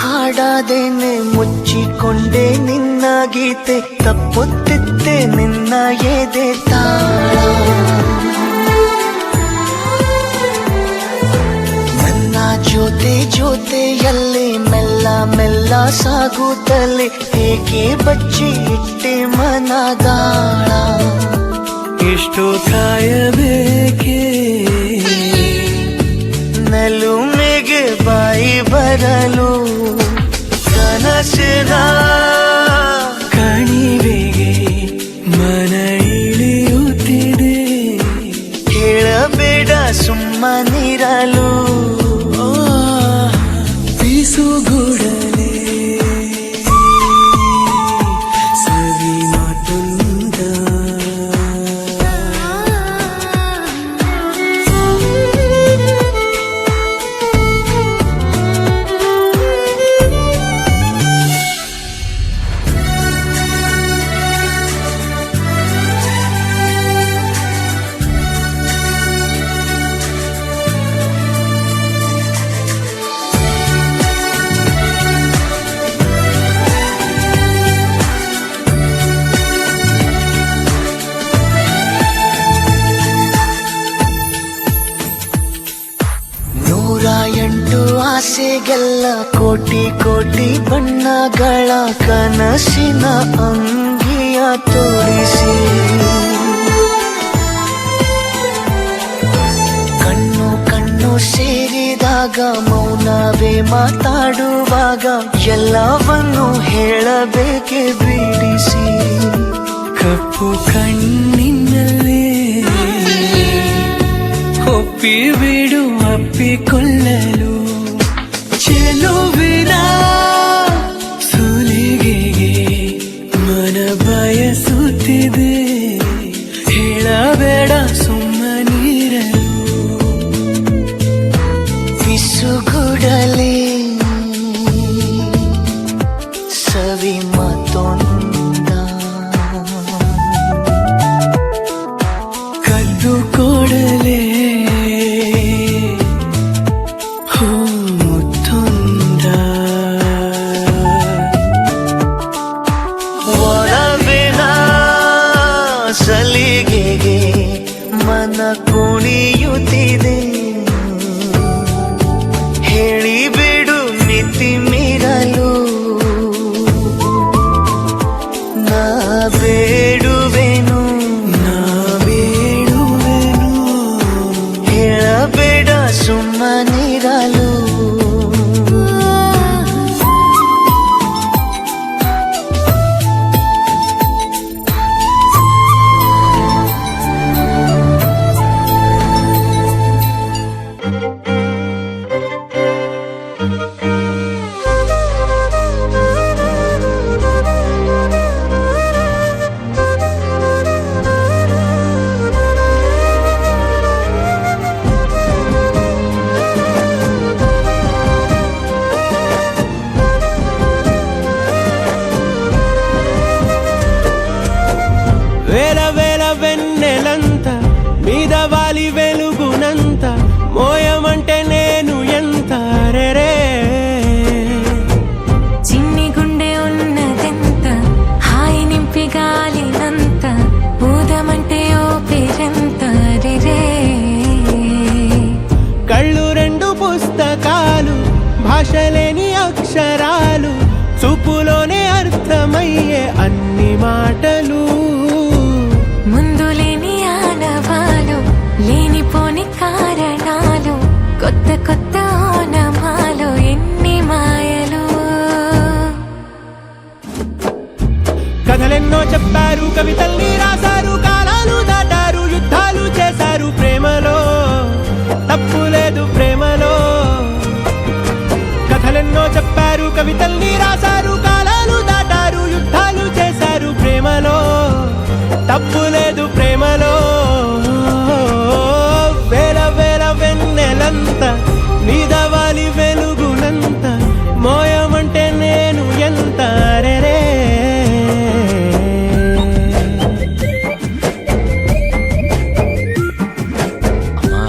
ಹಾಡಾದೇನೆ ಮುಚ್ಚಿಕೊಂಡೆ ನಿನ್ನ ಗೀತೆ, ತಪ್ಪುತ್ತಿದ್ದೆ ನಿನ್ನ ಎದೆ ತಾಳ. ನನ್ನ ಜೊತೆ ಜೊತೆಯಲ್ಲಿ ಮೆಲ್ಲ ಮೆಲ್ಲ ಸಾಗುತ್ತಲೇ ಹೇಗೆ ಬಚ್ಚಿ ಇಟ್ಟೆ ಮನದಾಳ. ಎಷ್ಟು ಕಾಯಬೇಕೆ ನಲುಮೆಗೆ ಬಾಯಿ ಬರಲು, ಕನಸಿನ ಕಣಿವೆಗೆ ಮನ ಇಳಿಯುತ್ತಿದೆ. ಹೇಳಬೇಡ ಸುಮ್ಮನಿರಲು. ಬೀಸುಗುಡಲೇ ಸವಿ ಮಾತೊಂದ ಎಲ್ಲ ಕೋಟಿ ಕೋಟಿ ಬಣ್ಣಗಳ ಕನಸಿನ ಅಂಗಿಯ ತೋರಿಸಿ ಕಣ್ಣು ಕಣ್ಣು ಸೇರಿದಾಗ ಮೌನವೇ ಮಾತಾಡುವಾಗ ಎಲ್ಲವನ್ನು ಹೇಳಬೇಕೆ ಬಿಡಿಸಿ ಕಪ್ಪು ಕಣ್ಣಿನಲ್ಲೇ ಒಪ್ಪಿ ಬಿಡು ಅಪ್ಪಿಕೊಳ್ಳಲು ಚೆಲುವಿನ ಸುಲಿಗೆಗೆ ಮನ ಬಯಸುತ್ತಿದೆ ಹೇಳಬೇಡ ಸುಮ್ಮನಿರಲು ಬಿಸುಗುಡಲೇ ಸವಿ ಮತ್ತೊಂದ ಕದ್ದು ಕೊಡಲೇ ಮುತ್ತೊಂದ ಒಲವಿನ ಸಲಿಗೆಗೆ ಮನ ಕುಣಿಯುತ್ತಿದೆ ಹೇಳಿಬಿಡು ಮಿತಿ ಮೀರಲು ನಾ ಬೇಡುವೆನು ಹೇಳಬೇಡ ಸುಮ್ಮನಿರಲು వేల వేల వెన్నెలంత మీద వాలి వెలుగునంత మోయమంటే నేను ఎంత రే చిన్ని గుండె ఉన్నదెంత హాయి నింపి గాలినంత ఊదమంటే ఓ పేరెంత రే కళ్ళు రెండు పుస్తకాలు భాష లేని అక్షరాలు చూపులోనే అర్థమయ్యే అన్ని మాటలు ముందు లేని ఆనవాలు లేనిపోని కారణాలు కొత్త కొత్త ఓనమాలు ఎన్ని మాయలు కథలెన్నో చెప్పారు కవితల్ని రాశారు కాలాలు దాటారు యుద్ధాలు చేశారు ప్రేమలో తప్పు లేదు ప్రేమలో కథలెన్నో చెప్పారు కవితల్ని రాశారు కాలాలు దాటారు యుద్ధాలు చేశారు ప్రేమలో తప్పు లేదు ప్రేమలో వేల వేల వెన్నెలంత మీద వాలి వెలుగునంత మోయమంటే నేను ఎంత రే అమ్మా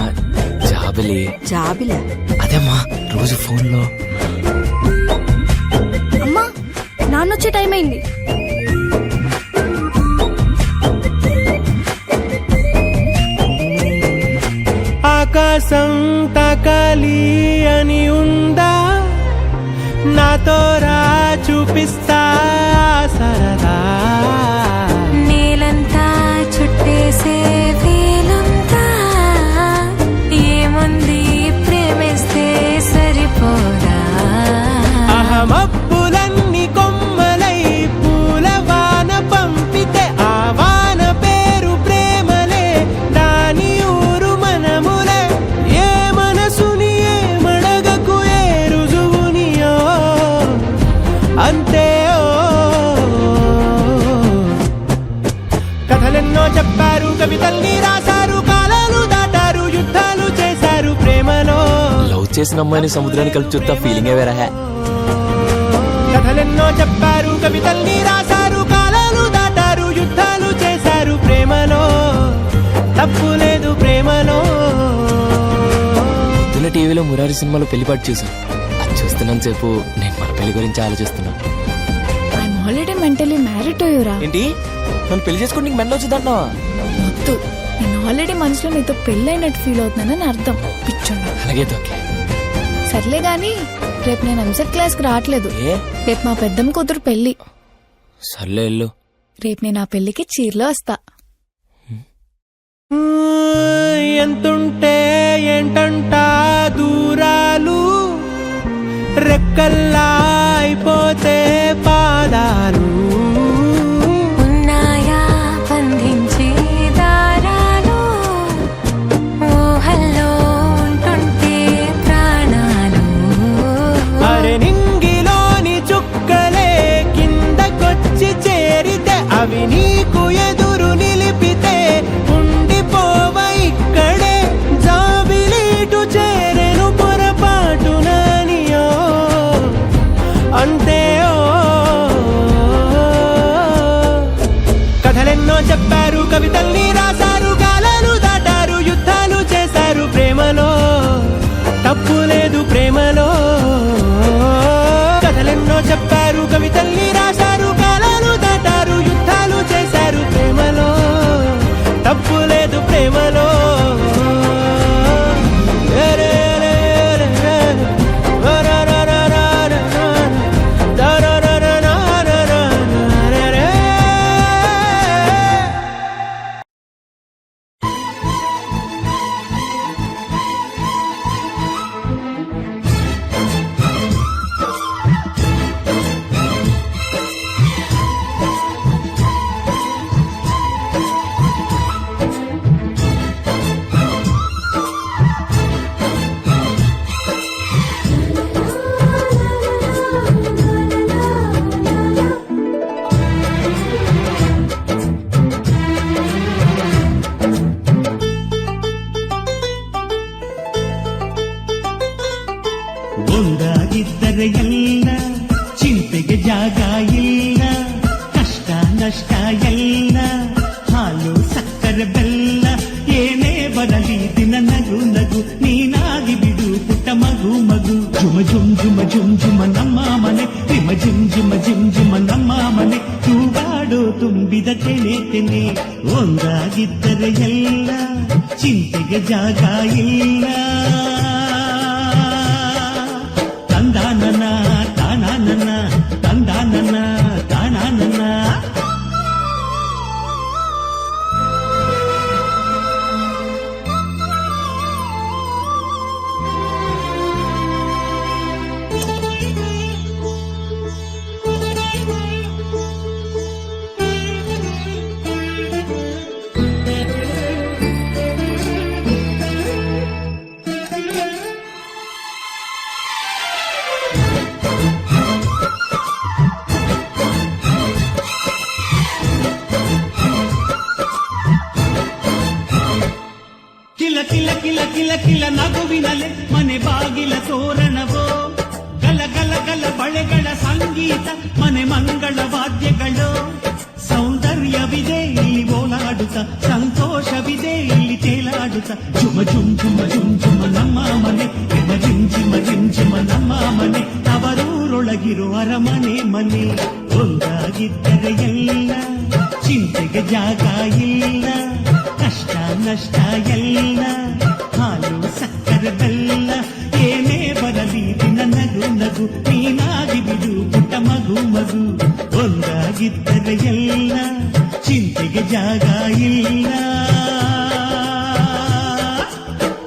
జాబిలి జాబిలా అదేమ్మా రోజు ఫోన్లో అమ్మా నాన్నొచ్చే టైం అయింది ఆకాశం తాకాలి అని ఉందా నాతో రా చూపిస్తా సరదా నేలంతా చుట్టేసే వేలుంతా ఏముంది ప్రేమిస్తే సరిపోదా అహమప్పులన్నీ కొమ్మలై పూల వాన పంపితే ఆ వాన పేరు ప్రేమలే దాని ఊరు మనములే ఏ మనసుని ఏ మడగకు ఏ రుజువునియో అంతే కథలెన్నో చెప్పారు కవితల్ని రాశారు కాలాలు దాటారు యుద్ధాలు చేశారు ప్రేమలో లవ్ చేసిన అమ్మాయిని సముద్రాన్ని కలిపి చూస్తా ఫీలింగ్ వేరే కథలెన్నో చెప్పారు కవితల్ని రాశారు కాలాలు దాటారు యుద్ధాలు చేశారు ప్రేమలో తప్పు లేదు ప్రేమలో పొద్దున్న టీవీలో మురారి సినిమాలో పెళ్లిపాటు చూసాను అది చూస్తున్నంత సేపు నేను మన పెళ్లి గురించి ఆలోచిస్తున్నా I'm already mentally married to యురా ఏంటి నన్ను పెళ్లి చేసుకుని నీకు మెండ వచ్చిందంటున్నావా వద్దు నేను ఆల్రెడీ మనసులో నీతో పెళ్ళైనట్టు ఫీల్ అవుతున్నానని అర్థం పిచ్చోడా అలాగే ఓకే సర్లే గాని రేపు నేను ఎంసెట్ క్లాస్కి రావట్లేదు. రేపు మా పెద్దమ్మ కూతురు పెళ్లి. సర్లే వెళ్ళు. రేపు నేను ఆ పెళ్లికి చీరలో వస్తా. ఎంతుంటే ఏంటంట దూరాలు, రెక్కల్లా అయిపోతే పాదాలు. ఉన్నాయా బంధించే దారాలు, ఊహల్లో ఉంటుంటే ప్రాణాలు. అరే నింగిలోని చుక్కలే కిందకొచ్చి చేరితే, అవి నీకు ఎదురు నిలిపితే ఉండిపోవ ఇక్కడే. జాబిలీటు చేరెను పొరపాటుననియో అంతే. కథలెన్నో చెప్పారు, కవితల్ని రాశారు, కాలాలు దాటారు, యుద్ధాలు చేశారు. ప్రేమలో తప్పు లేదు, ప్రేమలో. కథలెన్నో చెప్పారు, కవితల్ని రాశారు, కాలాలు దాటారు, యుద్ధాలు చేశారు. ప్రేమలో తప్పు లేదు, ప్రేమలో. ಒಂದಾಗಿದ್ದರೆ ಎಲ್ಲ, ಚಿಂತೆಗೆ ಜಾಗ ಇಲ್ಲ, ಕಷ್ಟ ನಷ್ಟ ಎಲ್ಲ, ಹಾಲು ಸಕ್ಕರೆ ಬೆಲ್ಲ, ಏನೇ ಬರಲಿ ದಿನ ನಗು ನಗು, ನೀನಾಗಿ ಬಿಡು ಪುಟ್ಟ ಮಗು ಮಗು. ಜುಮ ಜುಮ್ ಜುಮ ಜುಮ್ ಜುಮ ನಮ್ಮ ಮನೆ, ರಿಮ ಜಿಮ್ ಜಿಮ ಜಿಮ್ ಜಿಮ ನಮ್ಮ ಮನೆ, ತೂಗಾಡೋ ತುಂಬಿದ ತೆನೆ ತೆನೆ. ಒಂದಾಗಿದ್ದರೆ ಎಲ್ಲ, ಚಿಂತೆಗೆ ಜಾಗ ಇಲ್ಲ. ತಂದಾನನ ತಾನಾನನ, ತಂದಾನನ ತಾನಾನನ. ಕಿಲ ಕಿಲ ಕಿಲ ಕಿಲ ಕಿಲ ನಗುವಿನಲೆ ಮನೆ ಬಾಗಿಲ ತೋರಣವೋ, ಗಲ ಗಲ ಗಲ ಬಳೆಗಳ ಸಂಗೀತ, ಮನೆ ಮಂಗಳ ವಾದ್ಯಗಳು. ಸೌಂದರ್ಯವಿದೆ ಇಲ್ಲಿ ಓಲಾಡುತ್ತ, ಸಂತೋಷವಿದೆ ಇಲ್ಲಿ ತೇಲಾಡುತ್ತ. ಜುಮ ಜುಮ್ ಜುಮ ಜುಮ್ ಜುಮ ನಮ್ಮ ಮನೆ, ರಿಮ ಜಿಮ್ ಜಿಮ ಜಿಮ್ ಜಿಮ ನಮ್ಮ ಮನೆ, ಅವರೂರೊಳಗಿರೋ ಅರಮನೆ ಮನೆ. ಒಂದಾಗಿದ್ದರೆ ಎಲ್ಲ, ಚಿಂತೆಗೆ ಜಾಗ ಇಲ್ಲ, ಕಷ್ಟ ನಷ್ಟ ಎಲ್ಲ, ಹಾಲು ಸಕ್ಕರೆ ಬೆಲ್ಲ, ಏನೇ ಬರಲಿ ದಿನ ನಗು ನಗು, ನೀನಾಗಿ ಬಿಡು ಪುಟ್ಟ ಮಗು ಮಗು. ಒಂದಾಗಿದ್ದರೆ ಎಲ್ಲ, ಚಿಂತೆಗೆ ಜಾಗ ಇಲ್ಲ.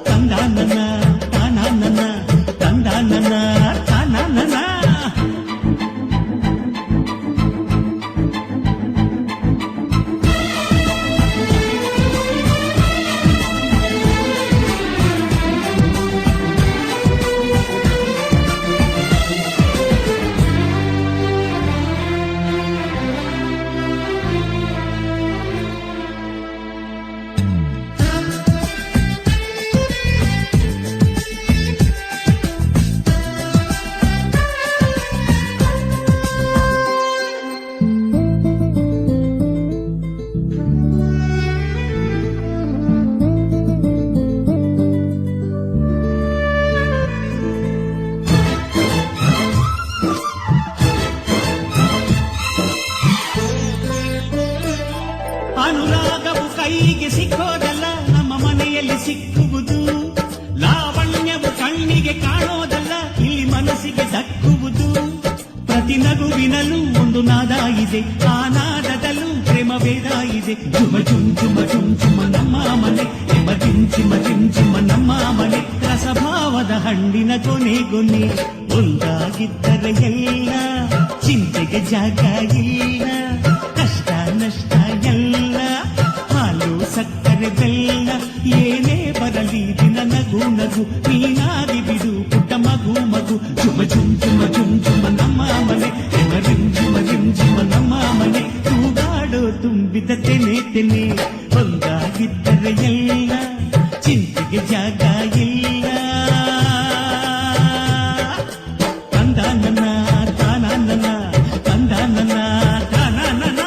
ತಂದಾನನ ತಾನಾನನ, ತಂದಾನನ ತಾನಾನನ. ಅನುರಾಗವು ಕೈಗೆ ಸಿಕ್ಕೋದಲ್ಲ, ನಮ್ಮ ಮನೆಯಲ್ಲಿ ಸಿಕ್ಕುವುದು. ಲಾವಣ್ಯವು ಕಣ್ಣಿಗೆ ಕಾಣೋದಲ್ಲ, ಇಲ್ಲಿ ಮನಸ್ಸಿಗೆ ಮನಸ್ಸಿಗೆ ದಕ್ಕುವುದು ಪ್ರತಿ ನಗುವಿನಲ್ಲೂ ಒಂದು ನಾದ ಇದೆ ಆ ನಾದದಲ್ಲೂ ಪ್ರೇಮ ವೇದ ಇದೆ ಜುಮ ಜುಮ್ ಜುಮ ಜುಮ್ ಜುಮ ನಮ್ಮ ಮನೆ ಎಮ ಜಿಮ್ ಚಿಮ ಜಿಮ್ ಚಿಮ ನಮ್ಮ ಮನೆ ರಸಭಾವದ ಹಣ್ಣಿನ ಕೊನೆಗೊನೆ ಒಂದಾಗಿದ್ದರೆ ಎಲ್ಲ ಚಿಂತೆಗೆ ಜಾಗ ಇಲ್ಲ ಕಷ್ಟ ನಷ್ಟ ಎಲ್ಲ ಹಾಲು ಸಕ್ಕರೆ ಬೆಲ್ಲ ಏನೇ ಬರಲಿ ದಿನ ನಗು ನಗು ನೀನಾಗಿ ಬಿಡು ಪುಟ್ಟ ಮಗು ಮಗು ಜುಮ ಜುಮ್ ಜುಮ ಜುಮ್ ಜುಮ ನಮ್ಮ ಮನೆ ಎಮ ರಿಮ್ ಜುಮ ರಿಮ್ ಜುಮ ನಮ್ಮ ಮನೆ ತೂಗಾಡೋ ತುಂಬಿದ ತೆನೆ ತೆನೆ ಒಂದಾಗಿದ್ದರೆ ಎಲ್ಲ ಚಿಂತೆಗೆ ಜಾಗ ಇಲ್ಲ ತಂದ ನನ್ನ ತಾನ ನನ್ನ ತಂದ ನನ್ನ ತಾನ ನನ್ನ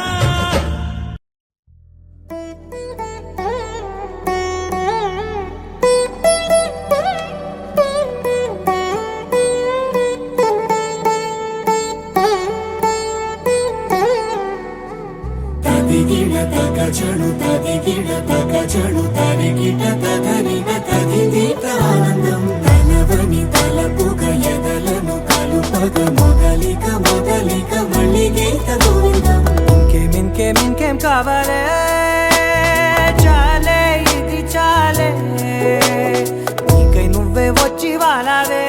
ತದಿಗಿಡ ತಗ ಚಣು ತದಿಗಿಡ ತಗ ಚಣು ತರಿಗಿಡ ತಗರಿಗ ತದಿದೀತ ఆనందం తలవని తలపుగ ఎదలను కలుపగ మొదలిక మొదలిక మళ్ళీగీత గోవిందం ఇంకేం కావాలే చాలే ఇది చాలే నీకై నువ్వే వచ్చి వాలావే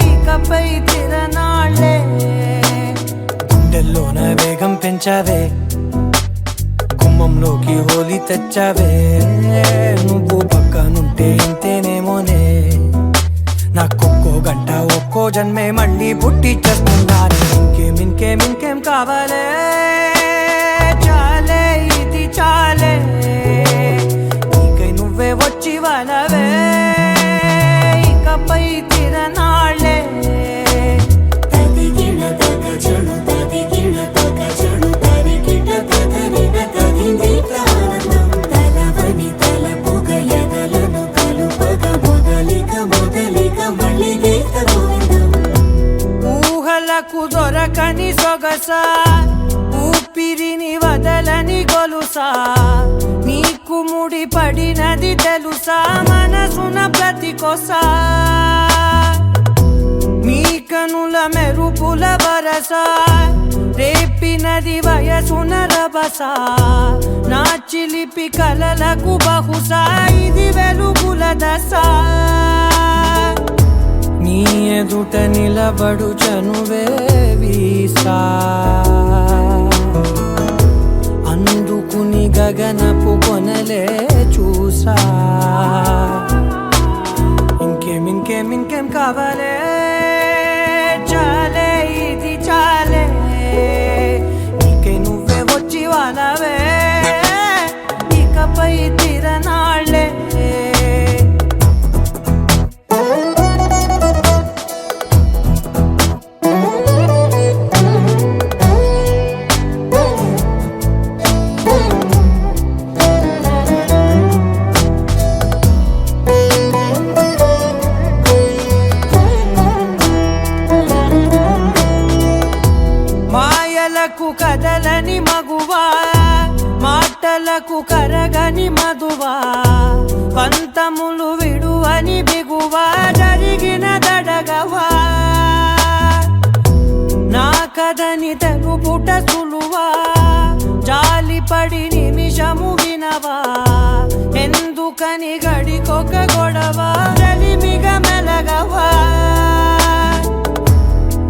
ఇకపై తిరనాళ్ళే గుండెల్లోన వేగం పెంచావే గుమ్మంలోకి హోలీ తెచ్చావే నువ్వు పక్కనుంటే ఇంతేనేమోనే నాకొక్కో గంట ఒక్కో జన్మే మళ్ళీ పుట్టి చేస్తున్నాను ఇంకేం కావాలే చాలే ఇది చాలే నీకై నువ్వే వచ్చి వాలవే ఇకపై తిరనాళ్ళే తదిగిడ తగ చణు తదిగిడ తగ చణు తరిగిడ తగరిగ తదిదీత ఆనందం తలవని తలపుగ ఎదలను కలుపగ మొదలిక మొదలిక మళ్ళీగీత గోవిందం ఊహలకు దొరకని సొగస ఊపిరిని వదలని గొలుసా నీకు ముడి పడినది తెలుసా మనసున ప్రతి కొసా మీ కనుల మెరుపుల వరస రేపినది వయసున రభస నా చిలిపి కలలకు బహుశా ఇది వెలుగుల దశ నీ ఎదుట నిలబడు చనువే వీసా అందుకుని గగనపు కొనలే చూసా ఇంకేం కావాలే చాలే ఇది చాలే నీకై నువ్వే వచ్చి వాలవే ఇకపై తిరనాళ్ళే మాయలకు కదలని మగువా మాటలకు కరగని మధువా పంతములు విడువని బిగువా జరిగిన దడగవా నా కదని తెలుపుట సులువా జాలిపడి నిమిషము వినవా ఎందుకని గడికొక గొడవ రలిమిగ మెలగవా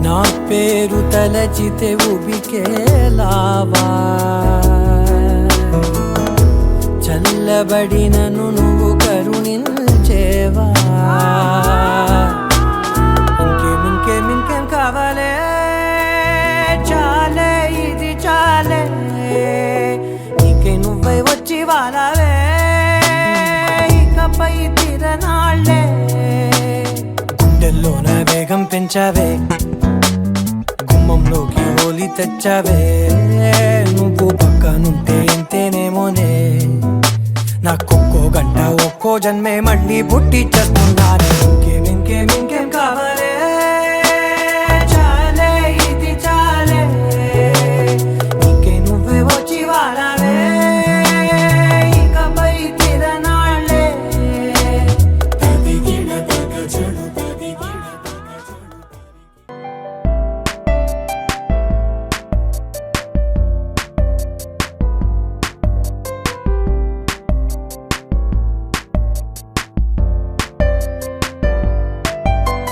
నా పేరు తలచితే ఉబికేలావా చల్లబడినను నువ్వు కరుణించేవా ఇంకేం కావాలే చాలే ఇది చాలే నీకై నువ్వై వచ్చి వాలవే ఇకపై తిరనాళ్ళే గుండెల్లోన వేగం పెంచావే గుమ్మంలోకి హోలీ తెచ్చావే నువ్వు పక్కనుంటే ఇంతేనేమోనే నాకొక్కో గంట ఒక్కో జన్మే మళ్ళీ పుట్టి చేస్తున్నానే